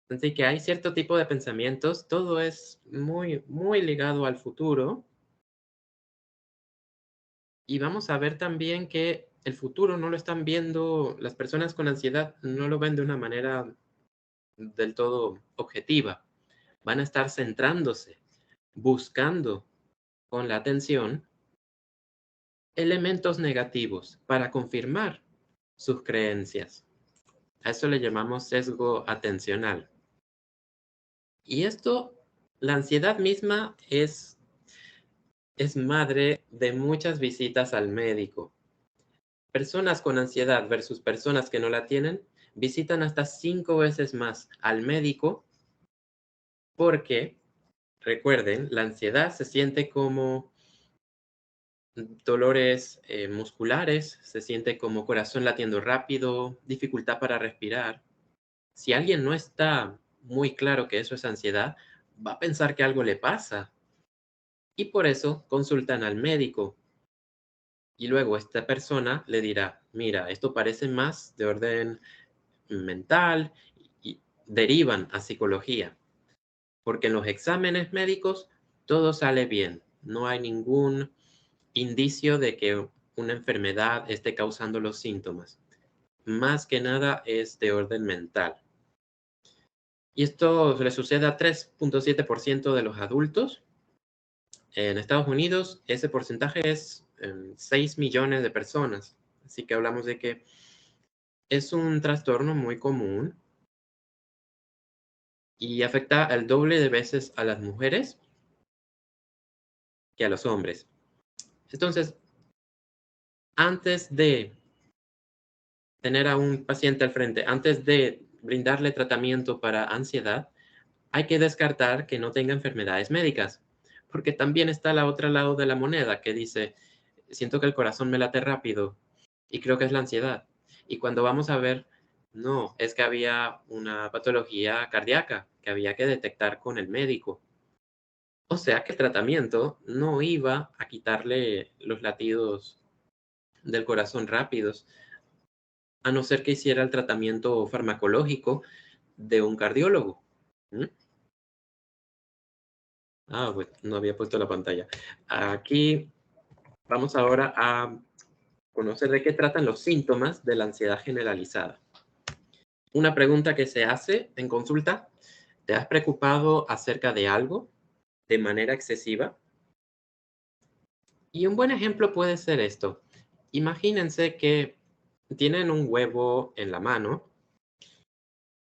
Así que hay cierto tipo de pensamientos, todo es muy, muy ligado al futuro. Y vamos a ver también que el futuro no lo están viendo, las personas con ansiedad no lo ven de una manera del todo objetiva. Van a estar centrándose, buscando con la atención elementos negativos para confirmar sus creencias. A eso le llamamos sesgo atencional. Y esto, la ansiedad misma es madre de muchas visitas al médico. Personas con ansiedad versus personas que no la tienen visitan hasta 5 veces más al médico porque, recuerden, la ansiedad se siente como dolores musculares, se siente como corazón latiendo rápido, dificultad para respirar. Si alguien no está muy claro que eso es ansiedad, va a pensar que algo le pasa y por eso consultan al médico. Y luego esta persona le dirá, mira, esto parece más de orden mental y derivan a psicología, porque en los exámenes médicos todo sale bien, no hay ningún indicio de que una enfermedad esté causando los síntomas. Más que nada es de orden mental. Y esto le sucede a 3.7% de los adultos. En Estados Unidos ese porcentaje es 6 millones de personas. Así que hablamos de que es un trastorno muy común y afecta el doble de veces a las mujeres que a los hombres. Entonces, antes de tener a un paciente al frente, antes de brindarle tratamiento para ansiedad, hay que descartar que no tenga enfermedades médicas, porque también está la otra lado de la moneda que dice, siento que el corazón me late rápido y creo que es la ansiedad. Y cuando vamos a ver, no, es que había una patología cardíaca que había que detectar con el médico. O sea que el tratamiento no iba a quitarle los latidos del corazón rápidos, a no ser que hiciera el tratamiento farmacológico de un cardiólogo. ¿Mm? Ah, bueno, no había puesto la pantalla. Aquí vamos ahora a conocer de qué tratan los síntomas de la ansiedad generalizada. Una pregunta que se hace en consulta: ¿te has preocupado acerca de algo de manera excesiva? Y un buen ejemplo puede ser esto. Imagínense que tienen un huevo en la mano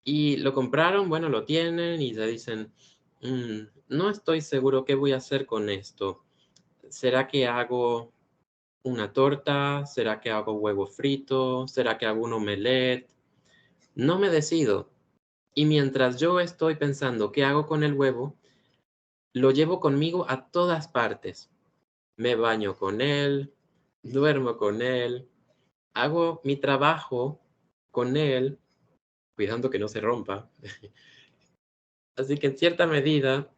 y lo compraron, bueno, lo tienen y se dicen, no estoy seguro qué voy a hacer con esto. ¿Será que hago una torta? ¿Será que hago huevo frito? ¿Será que hago un omelette? No me decido. Y mientras yo estoy pensando qué hago con el huevo, lo llevo conmigo a todas partes. Me baño con él, duermo con él, hago mi trabajo con él, cuidando que no se rompa. Así que en cierta medida,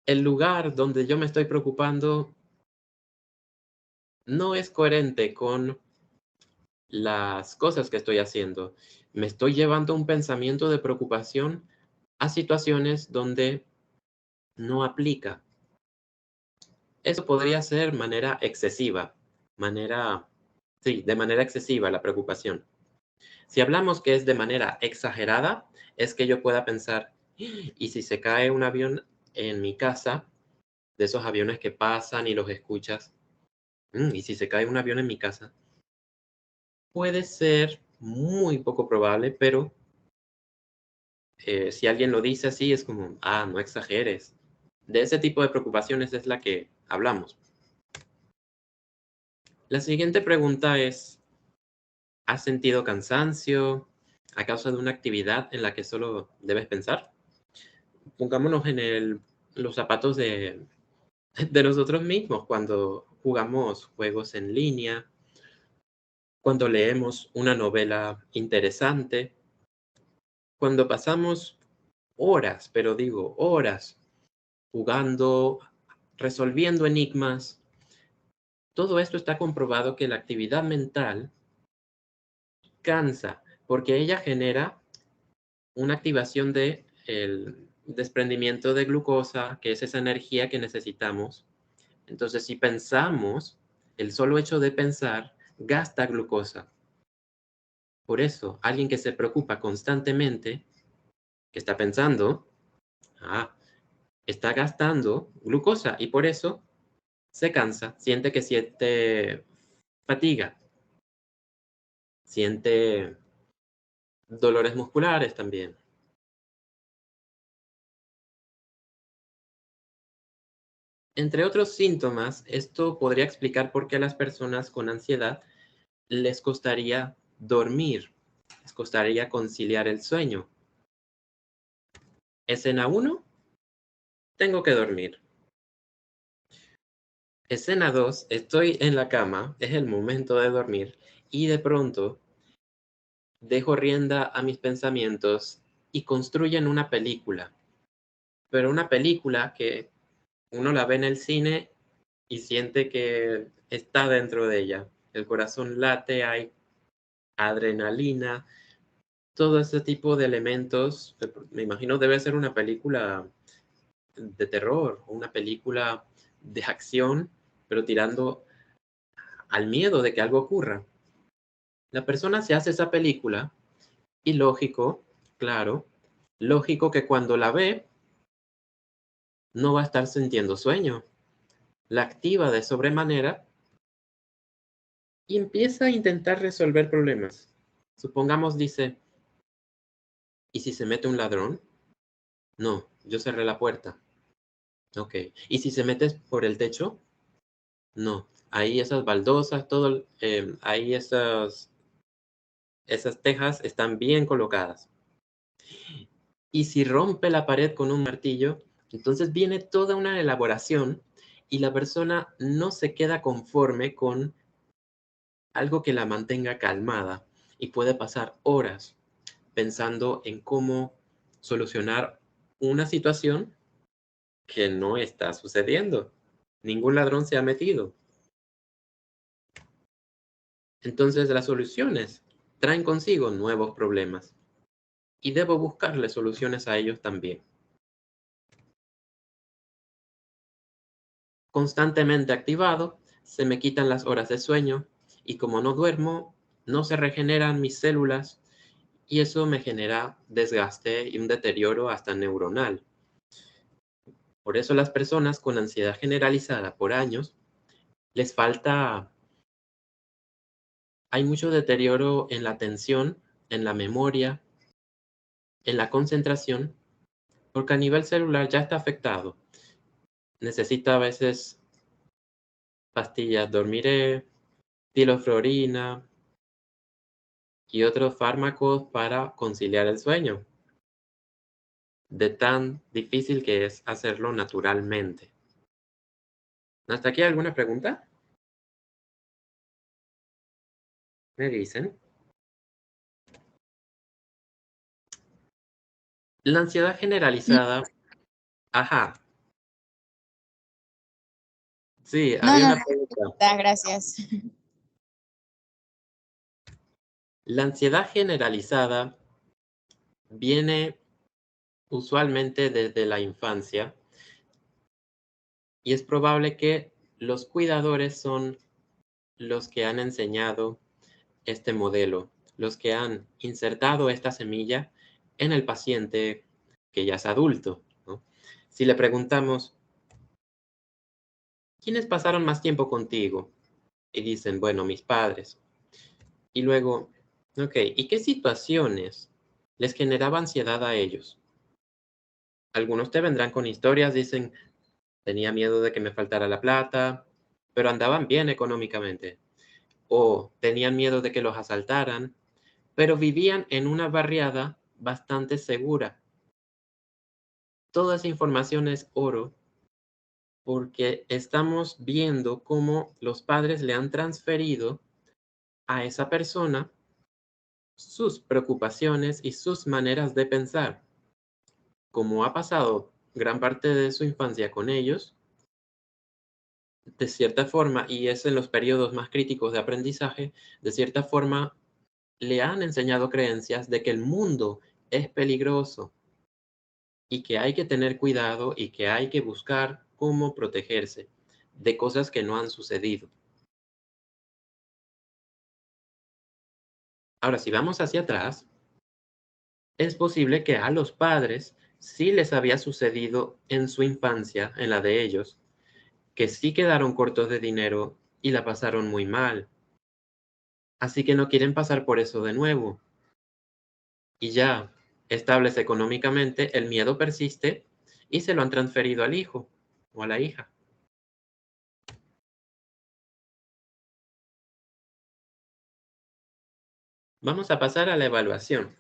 el lugar donde yo me estoy preocupando no es coherente con las cosas que estoy haciendo. Me estoy llevando un pensamiento de preocupación a situaciones donde no aplica. Eso podría ser manera excesiva, de manera excesiva la preocupación. Si hablamos que es de manera exagerada, es que yo pueda pensar, ¿y si se cae un avión en mi casa? De esos aviones que pasan y los escuchas. ¿Y si se cae un avión en mi casa? Puede ser muy poco probable, pero si alguien lo dice así, es como, no exageres. De ese tipo de preocupaciones es la que hablamos. La siguiente pregunta es, ¿has sentido cansancio a causa de una actividad en la que solo debes pensar? Pongámonos en los zapatos de nosotros mismos cuando jugamos juegos en línea, cuando leemos una novela interesante, cuando pasamos horas, pero digo horas, jugando, resolviendo enigmas. Todo esto está comprobado que la actividad mental cansa, porque ella genera una activación de el desprendimiento de glucosa, que es esa energía que necesitamos. Entonces, si pensamos, el solo hecho de pensar gasta glucosa. Por eso, alguien que se preocupa constantemente, que está pensando, está gastando glucosa y por eso se cansa, siente fatiga, siente dolores musculares también. Entre otros síntomas, esto podría explicar por qué a las personas con ansiedad les costaría dormir, les costaría conciliar el sueño. Escena 1, tengo que dormir. Escena 2, estoy en la cama, es el momento de dormir y de pronto dejo rienda a mis pensamientos y construyen una película. Pero una película que uno la ve en el cine y siente que está dentro de ella. El corazón late, hay adrenalina, todo ese tipo de elementos. Me imagino debe ser una película de terror, una película de acción, pero tirando al miedo de que algo ocurra. La persona se hace esa película y lógico, claro, lógico que cuando la ve no va a estar sintiendo sueño. La activa de sobremanera y empieza a intentar resolver problemas. Supongamos dice, ¿y si se mete un ladrón? No, yo cerré la puerta. Ok. ¿Y si se mete por el techo? No. Ahí esas baldosas, ahí esas tejas están bien colocadas. Y si rompe la pared con un martillo, entonces viene toda una elaboración y la persona no se queda conforme con algo que la mantenga calmada y puede pasar horas pensando en cómo solucionar una situación que no está sucediendo. Ningún ladrón se ha metido. Entonces las soluciones traen consigo nuevos problemas y debo buscarle soluciones a ellos también. Constantemente activado, se me quitan las horas de sueño y como no duermo, no se regeneran mis células y eso me genera desgaste y un deterioro hasta neuronal. Por eso las personas con ansiedad generalizada por años, les falta, hay mucho deterioro en la atención, en la memoria, en la concentración, porque a nivel celular ya está afectado. Necesita a veces pastillas dormiré, tiloflorina y otros fármacos para conciliar el sueño, de tan difícil que es hacerlo naturalmente. ¿Hasta aquí alguna pregunta? Me dicen. La ansiedad generalizada. Ajá. Sí, había una pregunta. Gracias. La ansiedad generalizada viene usualmente desde la infancia y es probable que los cuidadores son los que han enseñado este modelo, los que han insertado esta semilla en el paciente que ya es adulto, ¿no? Si le preguntamos, ¿quiénes pasaron más tiempo contigo? Y dicen, bueno, mis padres. Y luego, ok, ¿y qué situaciones les generaba ansiedad a ellos? Algunos te vendrán con historias, dicen, tenía miedo de que me faltara la plata, pero andaban bien económicamente. O tenían miedo de que los asaltaran, pero vivían en una barriada bastante segura. Toda esa información es oro porque estamos viendo cómo los padres le han transferido a esa persona sus preocupaciones y sus maneras de pensar. Como ha pasado gran parte de su infancia con ellos, de cierta forma, y es en los periodos más críticos de aprendizaje, de cierta forma le han enseñado creencias de que el mundo es peligroso y que hay que tener cuidado y que hay que buscar cómo protegerse de cosas que no han sucedido. Ahora, si vamos hacia atrás, es posible que a los padres sí les había sucedido en su infancia, en la de ellos, que sí quedaron cortos de dinero y la pasaron muy mal. Así que no quieren pasar por eso de nuevo. Y ya estables económicamente, el miedo persiste y se lo han transferido al hijo o a la hija. Vamos a pasar a la evaluación.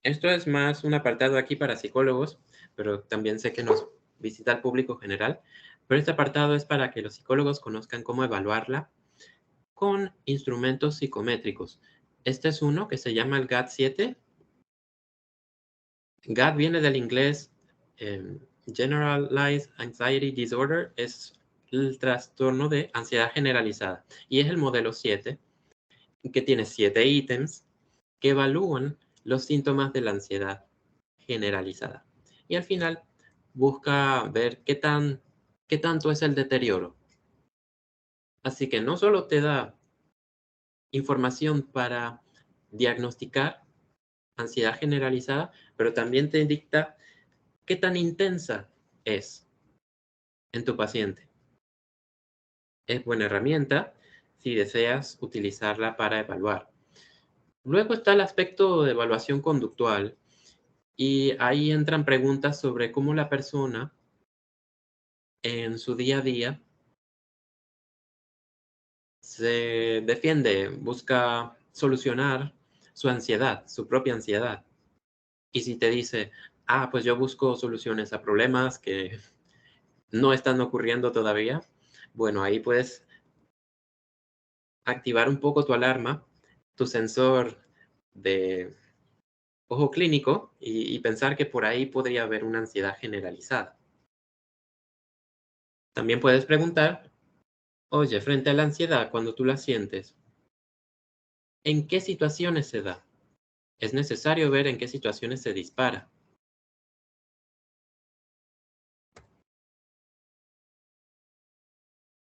Esto es más un apartado aquí para psicólogos, pero también sé que nos visita el público general. Pero este apartado es para que los psicólogos conozcan cómo evaluarla con instrumentos psicométricos. Este es uno que se llama el GAD-7. GAD viene del inglés Generalized Anxiety Disorder, es el trastorno de ansiedad generalizada. Y es el modelo 7, que tiene 7 ítems que evalúan los síntomas de la ansiedad generalizada. Y al final busca ver qué tanto es el deterioro. Así que no solo te da información para diagnosticar ansiedad generalizada, pero también te dicta qué tan intensa es en tu paciente. Es buena herramienta si deseas utilizarla para evaluar. Luego está el aspecto de evaluación conductual y ahí entran preguntas sobre cómo la persona en su día a día se defiende, busca solucionar su ansiedad, su propia ansiedad. Y si te dice, pues yo busco soluciones a problemas que no están ocurriendo todavía, bueno, ahí puedes activar un poco tu alarma, tu sensor de ojo clínico y pensar que por ahí podría haber una ansiedad generalizada. También puedes preguntar, oye, frente a la ansiedad, cuando tú la sientes, ¿en qué situaciones se da? Es necesario ver en qué situaciones se dispara.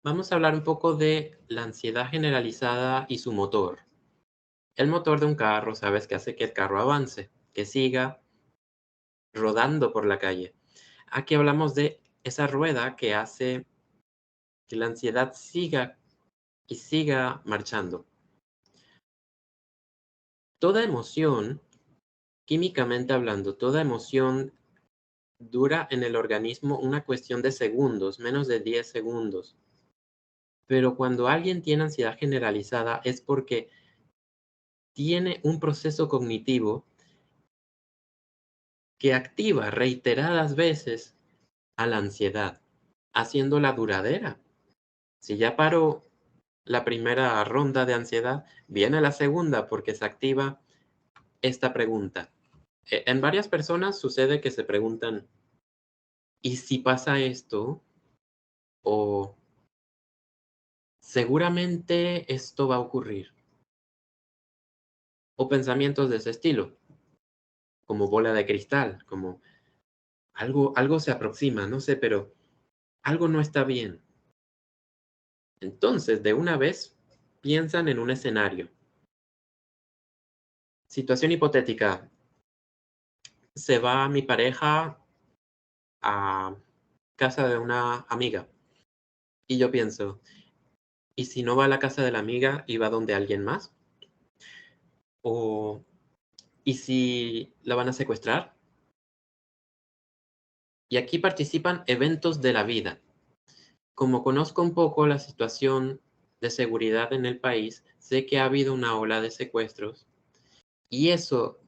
Vamos a hablar un poco de la ansiedad generalizada y su motor. El motor de un carro, sabes que hace que el carro avance, que siga rodando por la calle. Aquí hablamos de esa rueda que hace que la ansiedad siga y siga marchando. Toda emoción, químicamente hablando, toda emoción dura en el organismo una cuestión de segundos, menos de 10 segundos. Pero cuando alguien tiene ansiedad generalizada es porque tiene un proceso cognitivo que activa reiteradas veces a la ansiedad, haciéndola duradera. Si ya paró la primera ronda de ansiedad, viene la segunda porque se activa esta pregunta. En varias personas sucede que se preguntan, ¿y si pasa esto? O seguramente esto va a ocurrir. O pensamientos de ese estilo, como bola de cristal, como algo se aproxima, no sé, pero algo no está bien. Entonces, de una vez, piensan en un escenario. Situación hipotética. Se va mi pareja a casa de una amiga. Y yo pienso, ¿y si no va a la casa de la amiga y va donde alguien más? ¿O y si la van a secuestrar? Y aquí participan eventos de la vida. Como conozco un poco la situación de seguridad en el país, sé que ha habido una ola de secuestros y eso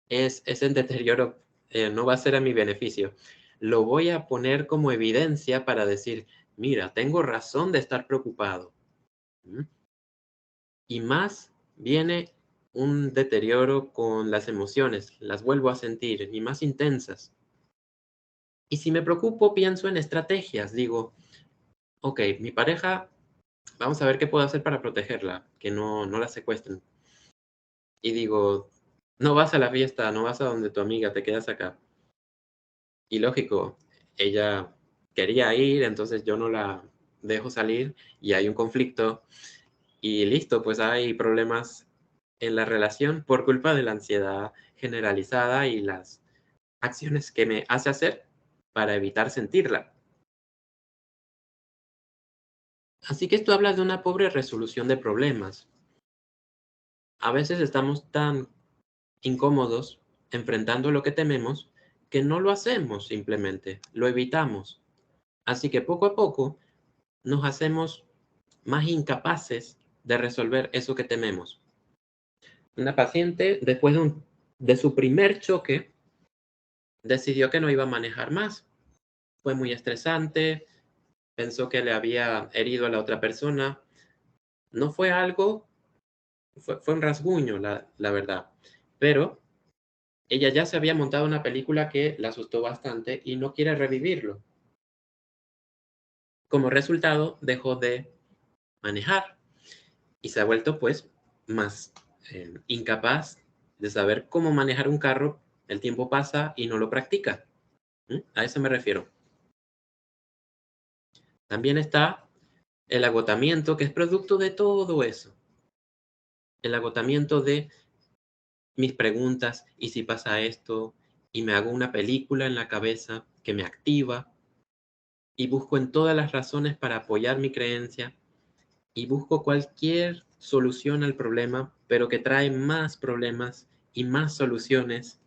es el deterioro, no va a ser a mi beneficio. Lo voy a poner como evidencia para decir, mira, tengo razón de estar preocupado. ¿Mm? Y más viene un deterioro con las emociones, las vuelvo a sentir y más intensas. Y si me preocupo, pienso en estrategias. Digo, ok, mi pareja, vamos a ver qué puedo hacer para protegerla, que no la secuestren. Y digo, no vas a la fiesta, no vas a donde tu amiga, te quedas acá. Y lógico, ella quería ir, entonces yo no la dejo salir y hay un conflicto y listo, pues hay problemas en la relación por culpa de la ansiedad generalizada y las acciones que me hace hacer para evitar sentirla. Así que esto habla de una pobre resolución de problemas. A veces estamos tan incómodos enfrentando lo que tememos que no lo hacemos simplemente, lo evitamos. Así que poco a poco nos hacemos más incapaces de resolver eso que tememos. Una paciente, después de su primer choque, decidió que no iba a manejar más. Fue muy estresante, pensó que le había herido a la otra persona. No fue algo, fue un rasguño, la verdad. Pero ella ya se había montado una película que la asustó bastante y no quiere revivirlo. Como resultado, dejó de manejar y se ha vuelto pues más incapaz de saber cómo manejar un carro. El tiempo pasa y no lo practica. A eso me refiero. También está el agotamiento, que es producto de todo eso. El agotamiento de mis preguntas, ¿y si pasa esto? Y me hago una película en la cabeza que me activa y busco en todas las razones para apoyar mi creencia y busco cualquier solución al problema, pero que trae más problemas y más soluciones.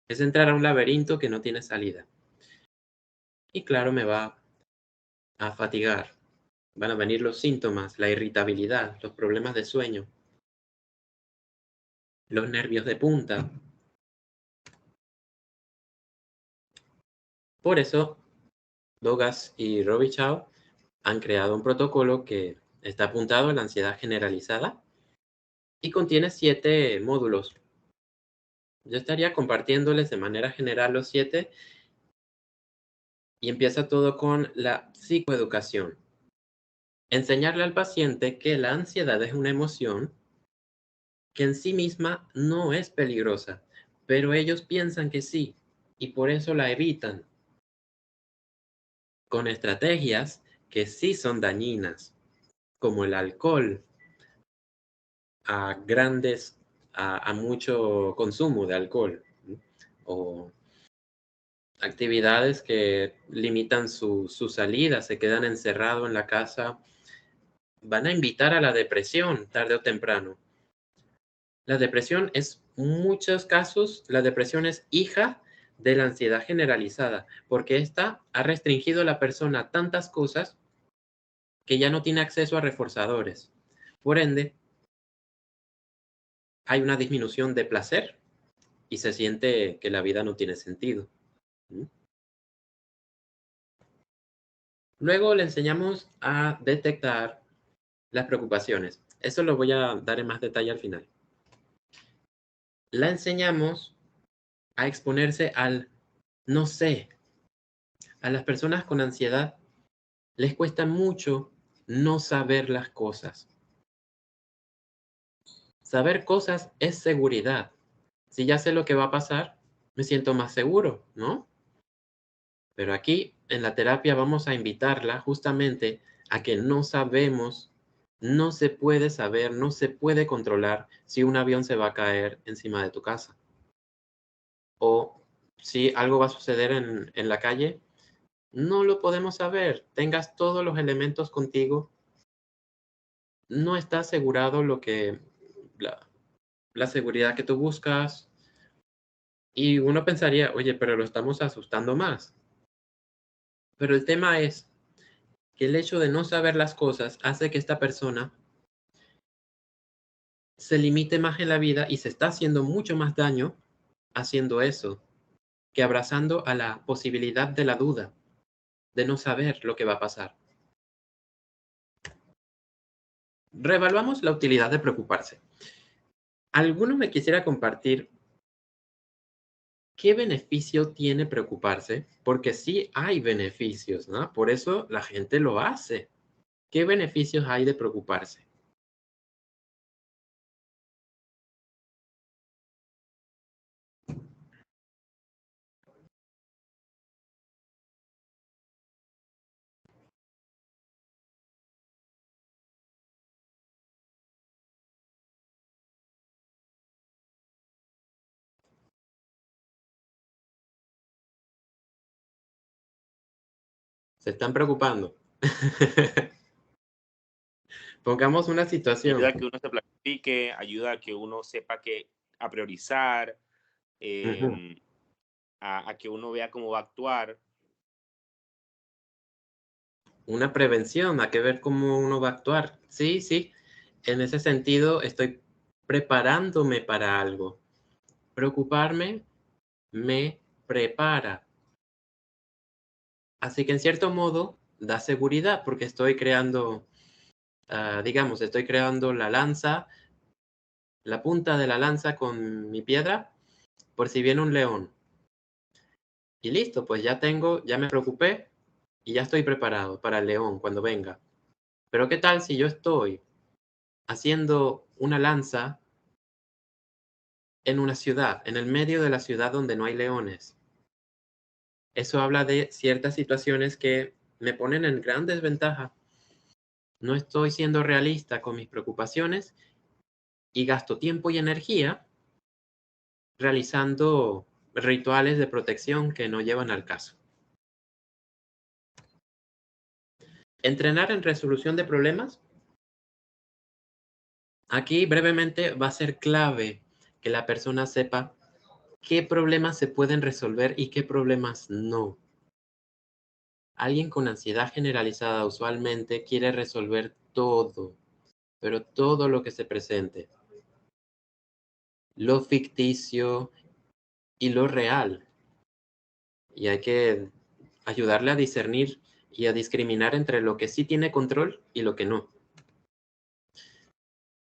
Es entrar a un laberinto que no tiene salida. Y claro, me va a fatigar. Van a venir los síntomas, la irritabilidad, los problemas de sueño, los nervios de punta. Por eso, Dogas y Robichaud han creado un protocolo que está apuntado a la ansiedad generalizada y contiene 7 módulos. Yo estaría compartiéndoles de manera general los 7 Y empieza todo con la psicoeducación. Enseñarle al paciente que la ansiedad es una emoción que en sí misma no es peligrosa, pero ellos piensan que sí, y por eso la evitan, con estrategias que sí son dañinas, como el alcohol, a mucho consumo de alcohol, ¿no? O actividades que limitan su salida, se quedan encerrados en la casa, van a invitar a la depresión tarde o temprano. La depresión muchos casos, la depresión es hija de la ansiedad generalizada, porque esta ha restringido a la persona a tantas cosas que ya no tiene acceso a reforzadores. Por ende, hay una disminución de placer y se siente que la vida no tiene sentido. Luego le enseñamos a detectar las preocupaciones. Eso lo voy a dar en más detalle al final. La enseñamos a exponerse al no sé. A las personas con ansiedad les cuesta mucho no saber las cosas. Saber cosas es seguridad. Si ya sé lo que va a pasar, me siento más seguro, ¿no? Pero aquí en la terapia vamos a invitarla justamente a que no sabemos, no se puede saber, no se puede controlar si un avión se va a caer encima de tu casa. O si algo va a suceder en la calle, no lo podemos saber. Tengas todos los elementos contigo, no está asegurado la seguridad que tú buscas. Y uno pensaría, oye, pero lo estamos asustando más. Pero el tema es que el hecho de no saber las cosas hace que esta persona se limite más en la vida y se está haciendo mucho más daño haciendo eso que abrazando a la posibilidad de la duda, de no saber lo que va a pasar. Reevaluamos la utilidad de preocuparse. ¿Alguno me quisiera compartir qué beneficio tiene preocuparse? Porque sí hay beneficios, ¿no? Por eso la gente lo hace. ¿Qué beneficios hay de preocuparse? Se están preocupando. Pongamos una situación. Ayuda a que uno se planifique, ayuda a que uno sepa a priorizar, a que uno vea cómo va a actuar. Una prevención, a que ver cómo uno va a actuar. Sí, sí. En ese sentido, estoy preparándome para algo. Preocuparme me prepara. Así que en cierto modo da seguridad porque estoy creando, digamos, estoy creando la lanza, la punta de la lanza con mi piedra por si viene un león. Y listo, pues ya me preocupé y ya estoy preparado para el león cuando venga. Pero ¿qué tal si yo estoy haciendo una lanza en una ciudad, en el medio de la ciudad donde no hay leones? Eso habla de ciertas situaciones que me ponen en gran desventaja. No estoy siendo realista con mis preocupaciones y gasto tiempo y energía realizando rituales de protección que no llevan al caso. Entrenar en resolución de problemas. Aquí brevemente va a ser clave que la persona sepa qué problemas se pueden resolver y qué problemas no. Alguien con ansiedad generalizada usualmente quiere resolver todo, pero todo lo que se presente. Lo ficticio y lo real. Y hay que ayudarle a discernir y a discriminar entre lo que sí tiene control y lo que no.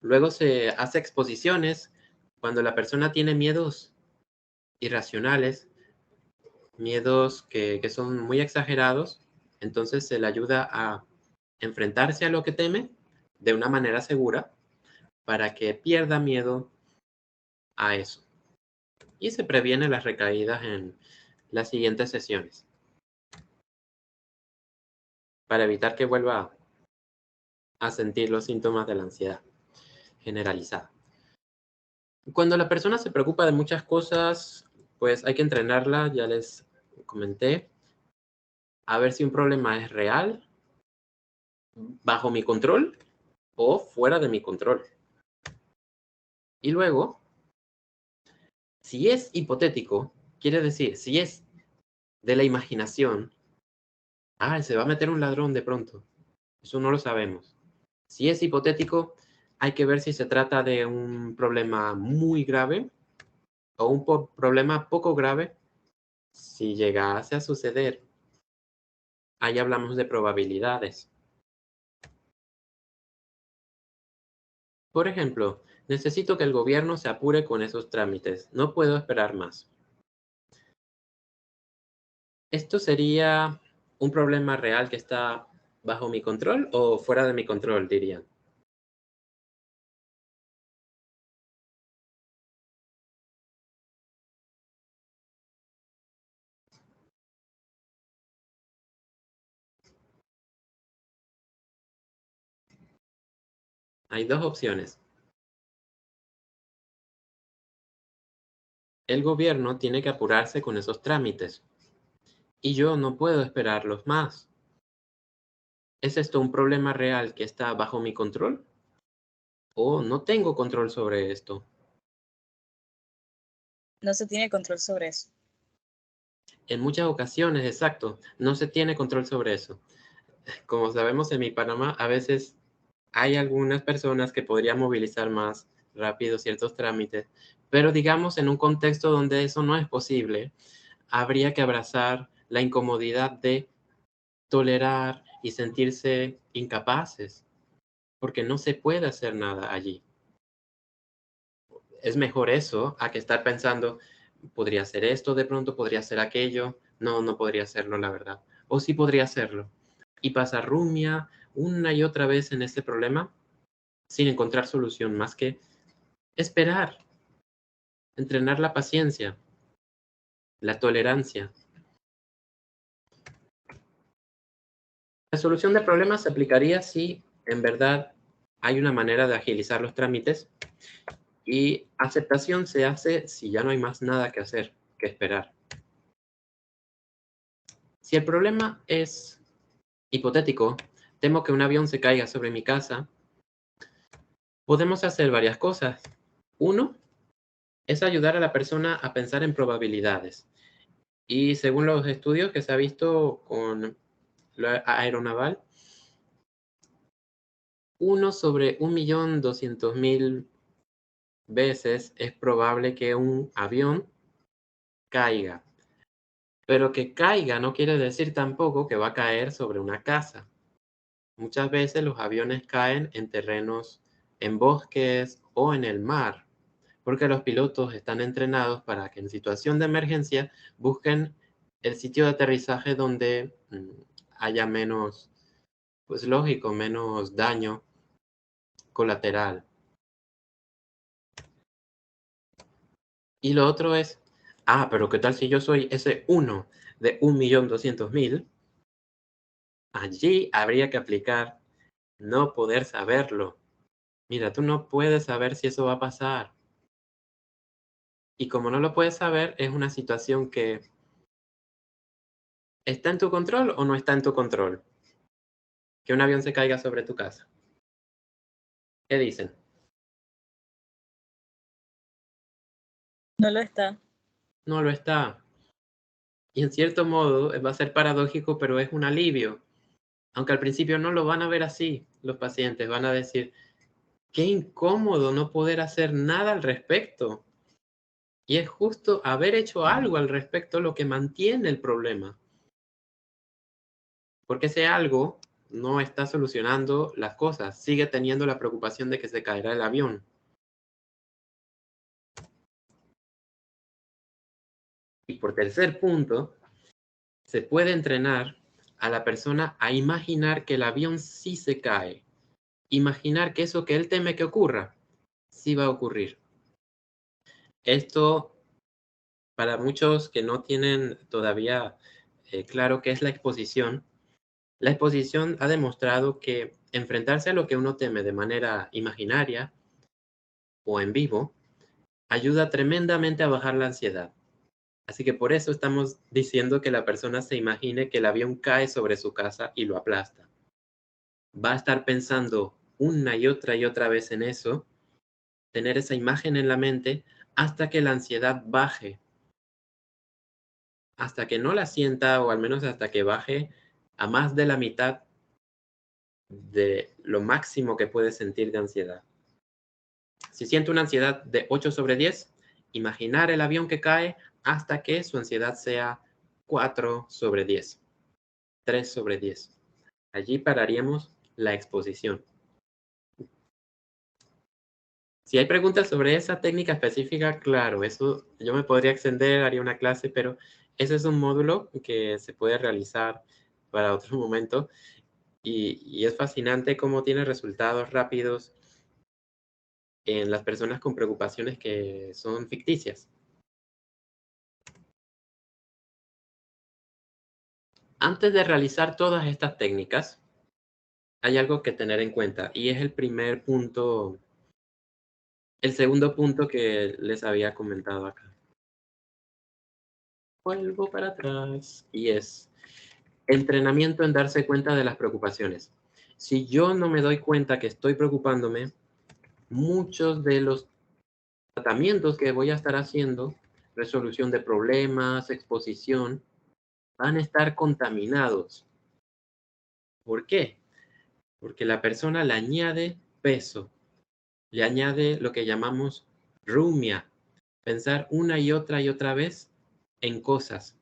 Luego se hace exposiciones cuando la persona tiene miedos irracionales. miedos que son muy exagerados, entonces se le ayuda a enfrentarse a lo que teme de una manera segura para que pierda miedo a eso. Y se previene las recaídas en las siguientes sesiones, para evitar que vuelva a sentir los síntomas de la ansiedad generalizada. Cuando la persona se preocupa de muchas cosas, pues hay que entrenarla, ya les comenté, a ver si un problema es real, bajo mi control o fuera de mi control. Y luego, si es hipotético, quiere decir, si es de la imaginación, se va a meter un ladrón de pronto. Eso no lo sabemos. Si es hipotético, hay que ver si se trata de un problema muy grave o un problema poco grave. Si llegase a suceder, ahí hablamos de probabilidades. Por ejemplo, necesito que el gobierno se apure con esos trámites. No puedo esperar más. ¿Esto sería un problema real que está bajo mi control o fuera de mi control, dirían? Hay dos opciones. El gobierno tiene que apurarse con esos trámites y yo no puedo esperarlos más. ¿Es esto un problema real que está bajo mi control? ¿O no tengo control sobre esto? No se tiene control sobre eso. En muchas ocasiones, exacto, no se tiene control sobre eso. Como sabemos, en mi Panamá a veces hay algunas personas que podrían movilizar más rápido ciertos trámites, pero digamos en un contexto donde eso no es posible, habría que abrazar la incomodidad de tolerar y sentirse incapaces, porque no se puede hacer nada allí. Es mejor eso a que estar pensando, podría hacer esto de pronto, podría hacer aquello. No, no podría hacerlo, la verdad. O sí podría hacerlo. Y pasar rumia una y otra vez en este problema sin encontrar solución más que esperar, entrenar la paciencia, la tolerancia. La solución de problemas se aplicaría si en verdad hay una manera de agilizar los trámites y aceptación se hace si ya no hay más nada que hacer que esperar. Si el problema es hipotético, temo que un avión se caiga sobre mi casa, podemos hacer varias cosas. Uno es ayudar a la persona a pensar en probabilidades. Y según los estudios que se ha visto con la aeronaval, 1 sobre 1.200.000 veces es probable que un avión caiga. Pero que caiga no quiere decir tampoco que va a caer sobre una casa. Muchas veces los aviones caen en terrenos, en bosques o en el mar, porque los pilotos están entrenados para que en situación de emergencia busquen el sitio de aterrizaje donde haya menos, pues lógico, menos daño colateral. Y lo otro es, pero ¿qué tal si yo soy ese 1 de 1.200.000? Allí habría que aplicar no poder saberlo. Mira, tú no puedes saber si eso va a pasar. Y como no lo puedes saber, es una situación que ¿está en tu control o no está en tu control? Que un avión se caiga sobre tu casa. ¿Qué dicen? No lo está. No lo está. Y en cierto modo va a ser paradójico, pero es un alivio. Aunque al principio no lo van a ver así, los pacientes van a decir, qué incómodo no poder hacer nada al respecto. Y es justo haber hecho algo al respecto lo que mantiene el problema. Porque ese algo no está solucionando las cosas, sigue teniendo la preocupación de que se caerá el avión. Y por tercer punto, se puede entrenar a la persona a imaginar que el avión sí se cae. Imaginar que eso que él teme que ocurra, sí va a ocurrir. Esto, para muchos que no tienen todavía claro qué es la exposición ha demostrado que enfrentarse a lo que uno teme de manera imaginaria o en vivo ayuda tremendamente a bajar la ansiedad. Así que por eso estamos diciendo que la persona se imagine que el avión cae sobre su casa y lo aplasta. Va a estar pensando una y otra vez en eso, tener esa imagen en la mente hasta que la ansiedad baje. Hasta que no la sienta, o al menos hasta que baje a más de la mitad de lo máximo que puede sentir de ansiedad. Si siente una ansiedad de 8 sobre 10, imaginar el avión que cae hasta que su ansiedad sea 4 sobre 10, 3 sobre 10. Allí pararíamos la exposición. Si hay preguntas sobre esa técnica específica, claro, eso yo me podría extender, haría una clase, pero ese es un módulo que se puede realizar para otro momento. Y es fascinante cómo tiene resultados rápidos en las personas con preocupaciones que son ficticias. Antes de realizar todas estas técnicas, hay algo que tener en cuenta, y es el primer punto, el segundo punto que les había comentado acá. Vuelvo para atrás, y es entrenamiento en darse cuenta de las preocupaciones. Si yo no me doy cuenta que estoy preocupándome, muchos de los tratamientos que voy a estar haciendo, resolución de problemas, exposición, van a estar contaminados. ¿Por qué? Porque la persona le añade peso, le añade lo que llamamos rumia, pensar una y otra vez en cosas,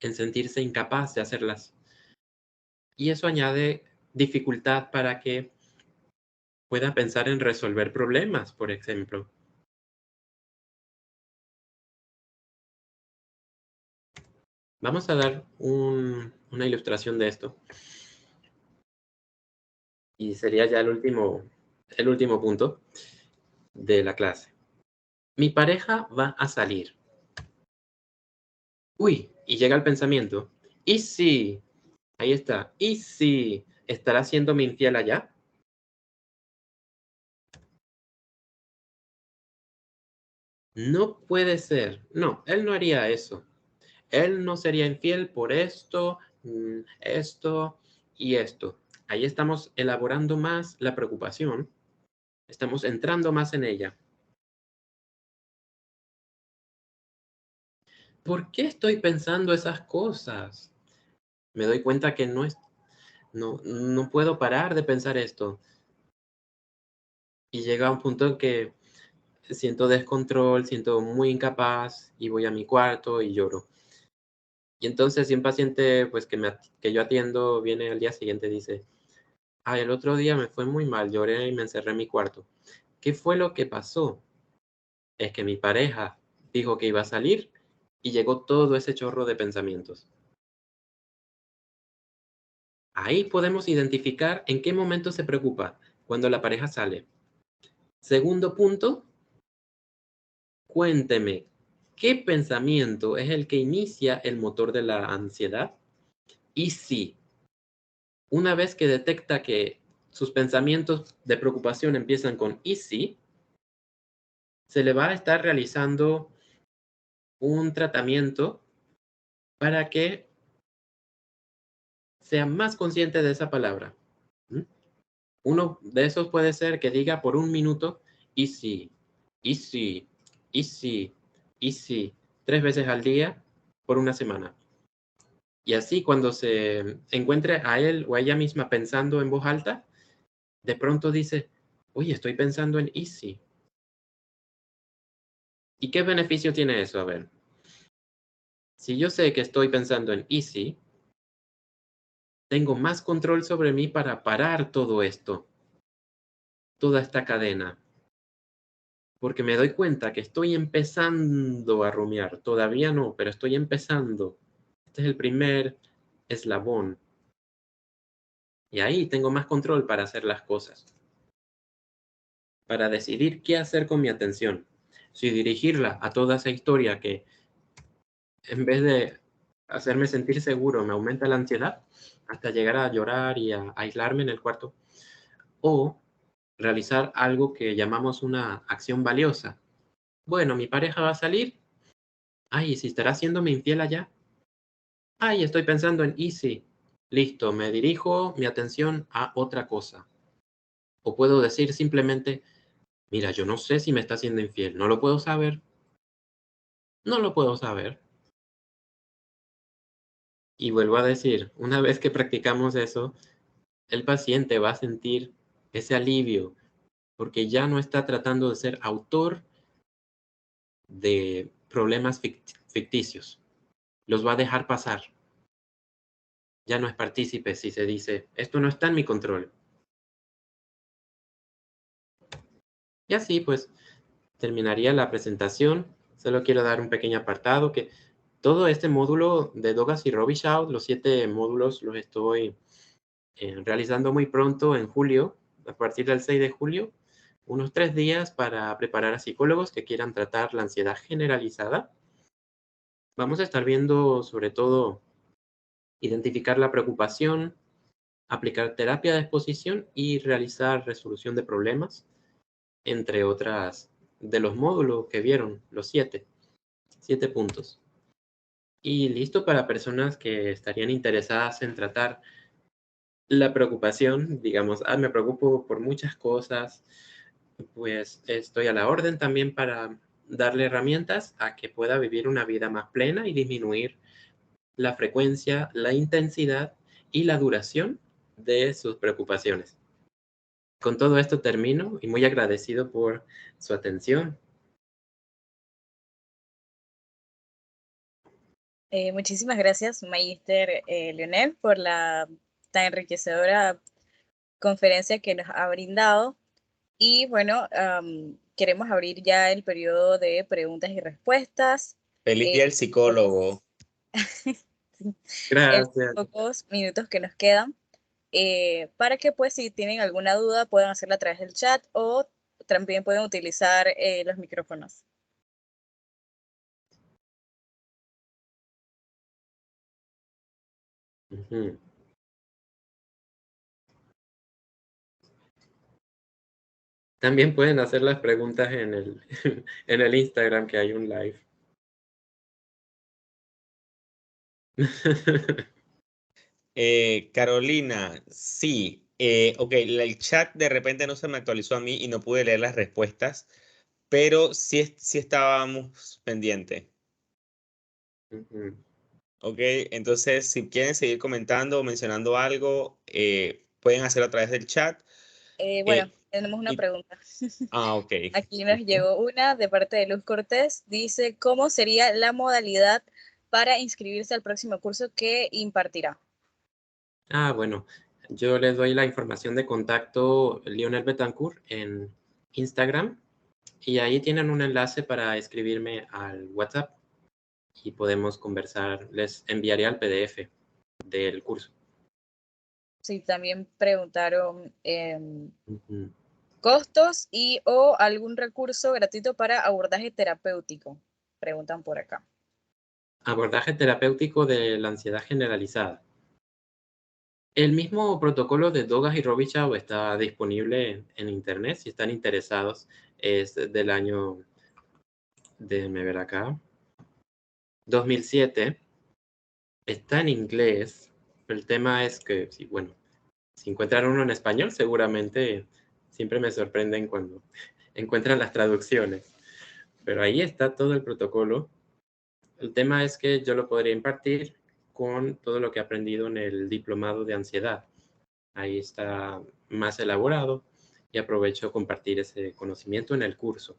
en sentirse incapaz de hacerlas. Y eso añade dificultad para que pueda pensar en resolver problemas, por ejemplo. Vamos a dar una ilustración de esto. Y sería ya el último punto de la clase. Mi pareja va a salir. Uy, y llega el pensamiento. ¿Y si? Ahí está. ¿Y si estará siéndome infiel allá? No puede ser. No, él no haría eso. Él no sería infiel por esto, esto y esto. Ahí estamos elaborando más la preocupación. Estamos entrando más en ella. ¿Por qué estoy pensando esas cosas? Me doy cuenta que no puedo parar de pensar esto. Y llega un punto en que siento descontrol, siento muy incapaz y voy a mi cuarto y lloro. Y entonces si un paciente pues que yo atiendo viene al día siguiente y dice, ay, el otro día me fue muy mal, lloré y me encerré en mi cuarto. ¿Qué fue lo que pasó? Es que mi pareja dijo que iba a salir y llegó todo ese chorro de pensamientos. Ahí podemos identificar en qué momento se preocupa, cuando la pareja sale. Segundo punto, cuénteme, ¿qué pensamiento es el que inicia el motor de la ansiedad? Y si, una vez que detecta que sus pensamientos de preocupación empiezan con y si, se le va a estar realizando un tratamiento para que sea más consciente de esa palabra. Uno de esos puede ser que diga por 1 minuto, y si, y si, y si, y si, 3 veces al día por 1 semana. Y así cuando se encuentre a él o a ella misma pensando en voz alta, de pronto dice, oye, estoy pensando en easy. ¿Y qué beneficio tiene eso? A ver, si yo sé que estoy pensando en easy, tengo más control sobre mí para parar todo esto, toda esta cadena. Porque me doy cuenta que estoy empezando a rumiar. Todavía no, pero estoy empezando. Este es el primer eslabón. Y ahí tengo más control para hacer las cosas. Para decidir qué hacer con mi atención. Si dirigirla a toda esa historia que en vez de hacerme sentir seguro me aumenta la ansiedad hasta llegar a llorar y a aislarme en el cuarto. O realizar algo que llamamos una acción valiosa. Bueno, mi pareja va a salir. Ay, ¿y si estará haciéndome infiel allá? Ay, estoy pensando en Easy. Listo, me dirijo mi atención a otra cosa. O puedo decir simplemente, mira, yo no sé si me está haciendo infiel. No lo puedo saber. No lo puedo saber. Y vuelvo a decir, una vez que practicamos eso, el paciente va a sentir ese alivio, porque ya no está tratando de ser autor de problemas ficticios. Los va a dejar pasar. Ya no es partícipe si se dice, esto no está en mi control. Y así pues terminaría la presentación. Solo quiero dar un pequeño apartado que todo este módulo de Douglas y Robichaud, los 7 módulos los estoy realizando muy pronto en julio, a partir del 6 de julio, unos 3 días para preparar a psicólogos que quieran tratar la ansiedad generalizada. Vamos a estar viendo sobre todo identificar la preocupación, aplicar terapia de exposición y realizar resolución de problemas, entre otras de los módulos que vieron, los 7 puntos. Y listo para personas que estarían interesadas en tratar la preocupación, digamos, me preocupo por muchas cosas, pues estoy a la orden también para darle herramientas a que pueda vivir una vida más plena y disminuir la frecuencia, la intensidad y la duración de sus preocupaciones. Con todo esto termino y muy agradecido por su atención. Muchísimas gracias, Magister Leonel, por la tan enriquecedora conferencia que nos ha brindado. Y bueno, queremos abrir ya el periodo de preguntas y respuestas. Feliz día del psicólogo. En Gracias. pocos minutos que nos quedan, para que pues si tienen alguna duda puedan hacerla a través del chat o también pueden utilizar los micrófonos. Ujú. También pueden hacer las preguntas en el, en el Instagram, que hay un live. Carolina, sí. Ok, el chat de repente no se me actualizó a mí y no pude leer las respuestas, pero sí, sí estábamos pendientes. Ujú. Ok, entonces si quieren seguir comentando o mencionando algo, pueden hacerlo a través del chat. Bueno, tenemos una y- pregunta. ok. Aquí nos Listo. llegó una de parte de Luz Cortés. Dice, ¿cómo sería la modalidad para inscribirse al próximo curso que impartirá? Bueno, yo les doy la información de contacto Lionel Betancourt en Instagram y ahí tienen un enlace para escribirme al WhatsApp y podemos conversar. Les enviaré el PDF del curso. Sí, también preguntaron Ujú. costos y o algún recurso gratuito para abordaje terapéutico. Preguntan por acá. Abordaje terapéutico de la ansiedad generalizada. El mismo protocolo de Douglas y Robichaud está disponible en internet si están interesados. Es del año, déjenme ver acá, 2007. Está en inglés. El tema es que, sí, bueno, si encuentran uno en español, seguramente siempre me sorprenden cuando encuentran las traducciones. Pero ahí está todo el protocolo. El tema es que yo lo podría impartir con todo lo que he aprendido en el diplomado de ansiedad. Ahí está más elaborado y aprovecho compartir ese conocimiento en el curso.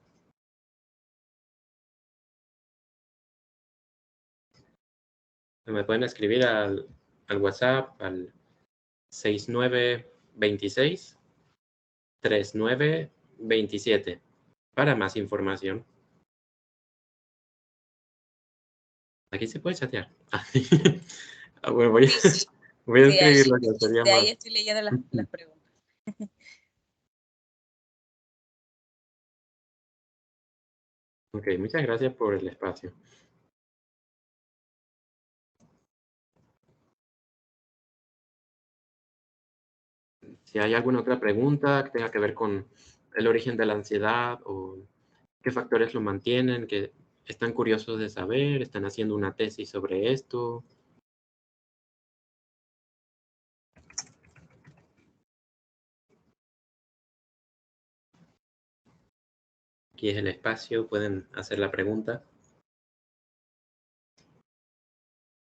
Me pueden escribir al WhatsApp al 6926-3927 para más información. Aquí se puede chatear. Bueno, voy a Sí, escribirlo, que sería de ahí más. estoy leyendo las preguntas. Ok, muchas gracias por el espacio. Si hay alguna otra pregunta que tenga que ver con el origen de la ansiedad o qué factores lo mantienen, que están curiosos de saber, están haciendo una tesis sobre esto. Aquí es el espacio, pueden hacer la pregunta.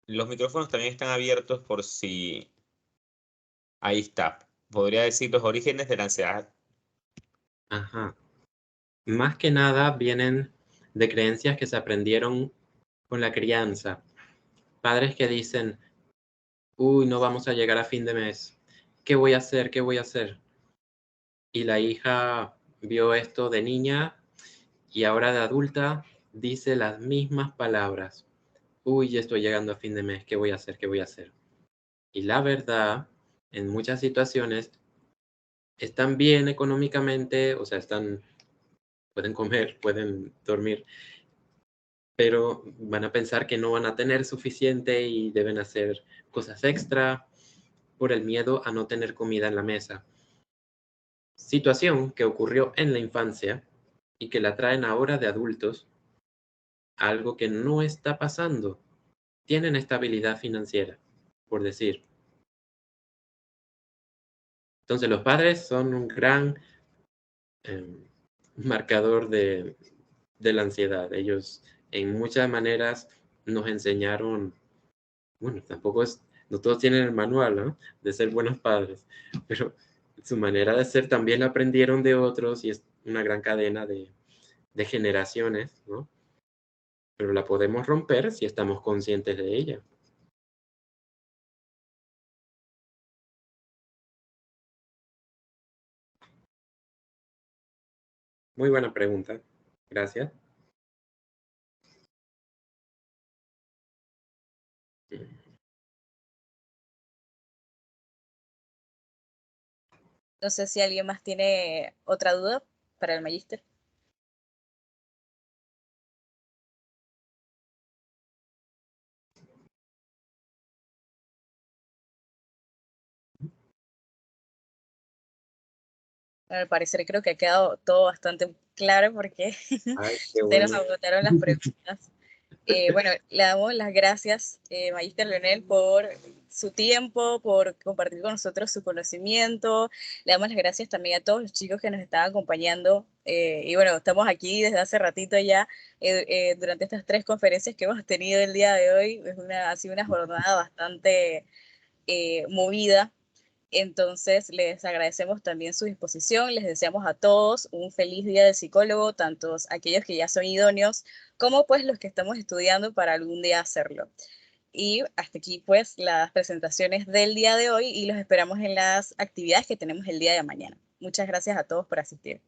Los micrófonos también están abiertos por si... Ahí está. Podría decir los orígenes de la ansiedad. Ajá. Más que nada vienen de creencias que se aprendieron con la crianza. Padres que dicen, uy, no vamos a llegar a fin de mes. ¿Qué voy a hacer? ¿Qué voy a hacer? Y la hija vio esto de niña y ahora de adulta dice las mismas palabras. Uy, ya estoy llegando a fin de mes. ¿Qué voy a hacer? ¿Qué voy a hacer? Y la verdad, en muchas situaciones, están bien económicamente, o sea, pueden comer, pueden dormir, pero van a pensar que no van a tener suficiente y deben hacer cosas extra por el miedo a no tener comida en la mesa. Situación que ocurrió en la infancia y que la traen ahora de adultos, algo que no está pasando. Tienen estabilidad financiera, por decir. Entonces los padres son un gran marcador de la ansiedad. Ellos en muchas maneras nos enseñaron, bueno, tampoco es, no todos tienen el manual, ¿no?, de ser buenos padres, pero su manera de ser también la aprendieron de otros y es una gran cadena de generaciones, ¿no? Pero la podemos romper si estamos conscientes de ella. Muy buena pregunta. Gracias. No sé si alguien más tiene otra duda para el magíster. Al parecer creo que ha quedado todo bastante claro porque Ay, qué se nos bueno. agotaron las preguntas. Bueno, le damos las gracias, magíster Leonel, por su tiempo, por compartir con nosotros su conocimiento. Le damos las gracias también a todos los chicos que nos están acompañando. Y bueno, estamos aquí desde hace ratito ya, durante estas 3 conferencias que hemos tenido el día de hoy. Ha sido una jornada bastante movida. Entonces, les agradecemos también su disposición, les deseamos a todos un feliz día del psicólogo, tanto aquellos que ya son idóneos, como pues los que estamos estudiando para algún día hacerlo. Y hasta aquí pues las presentaciones del día de hoy y los esperamos en las actividades que tenemos el día de mañana. Muchas gracias a todos por asistir.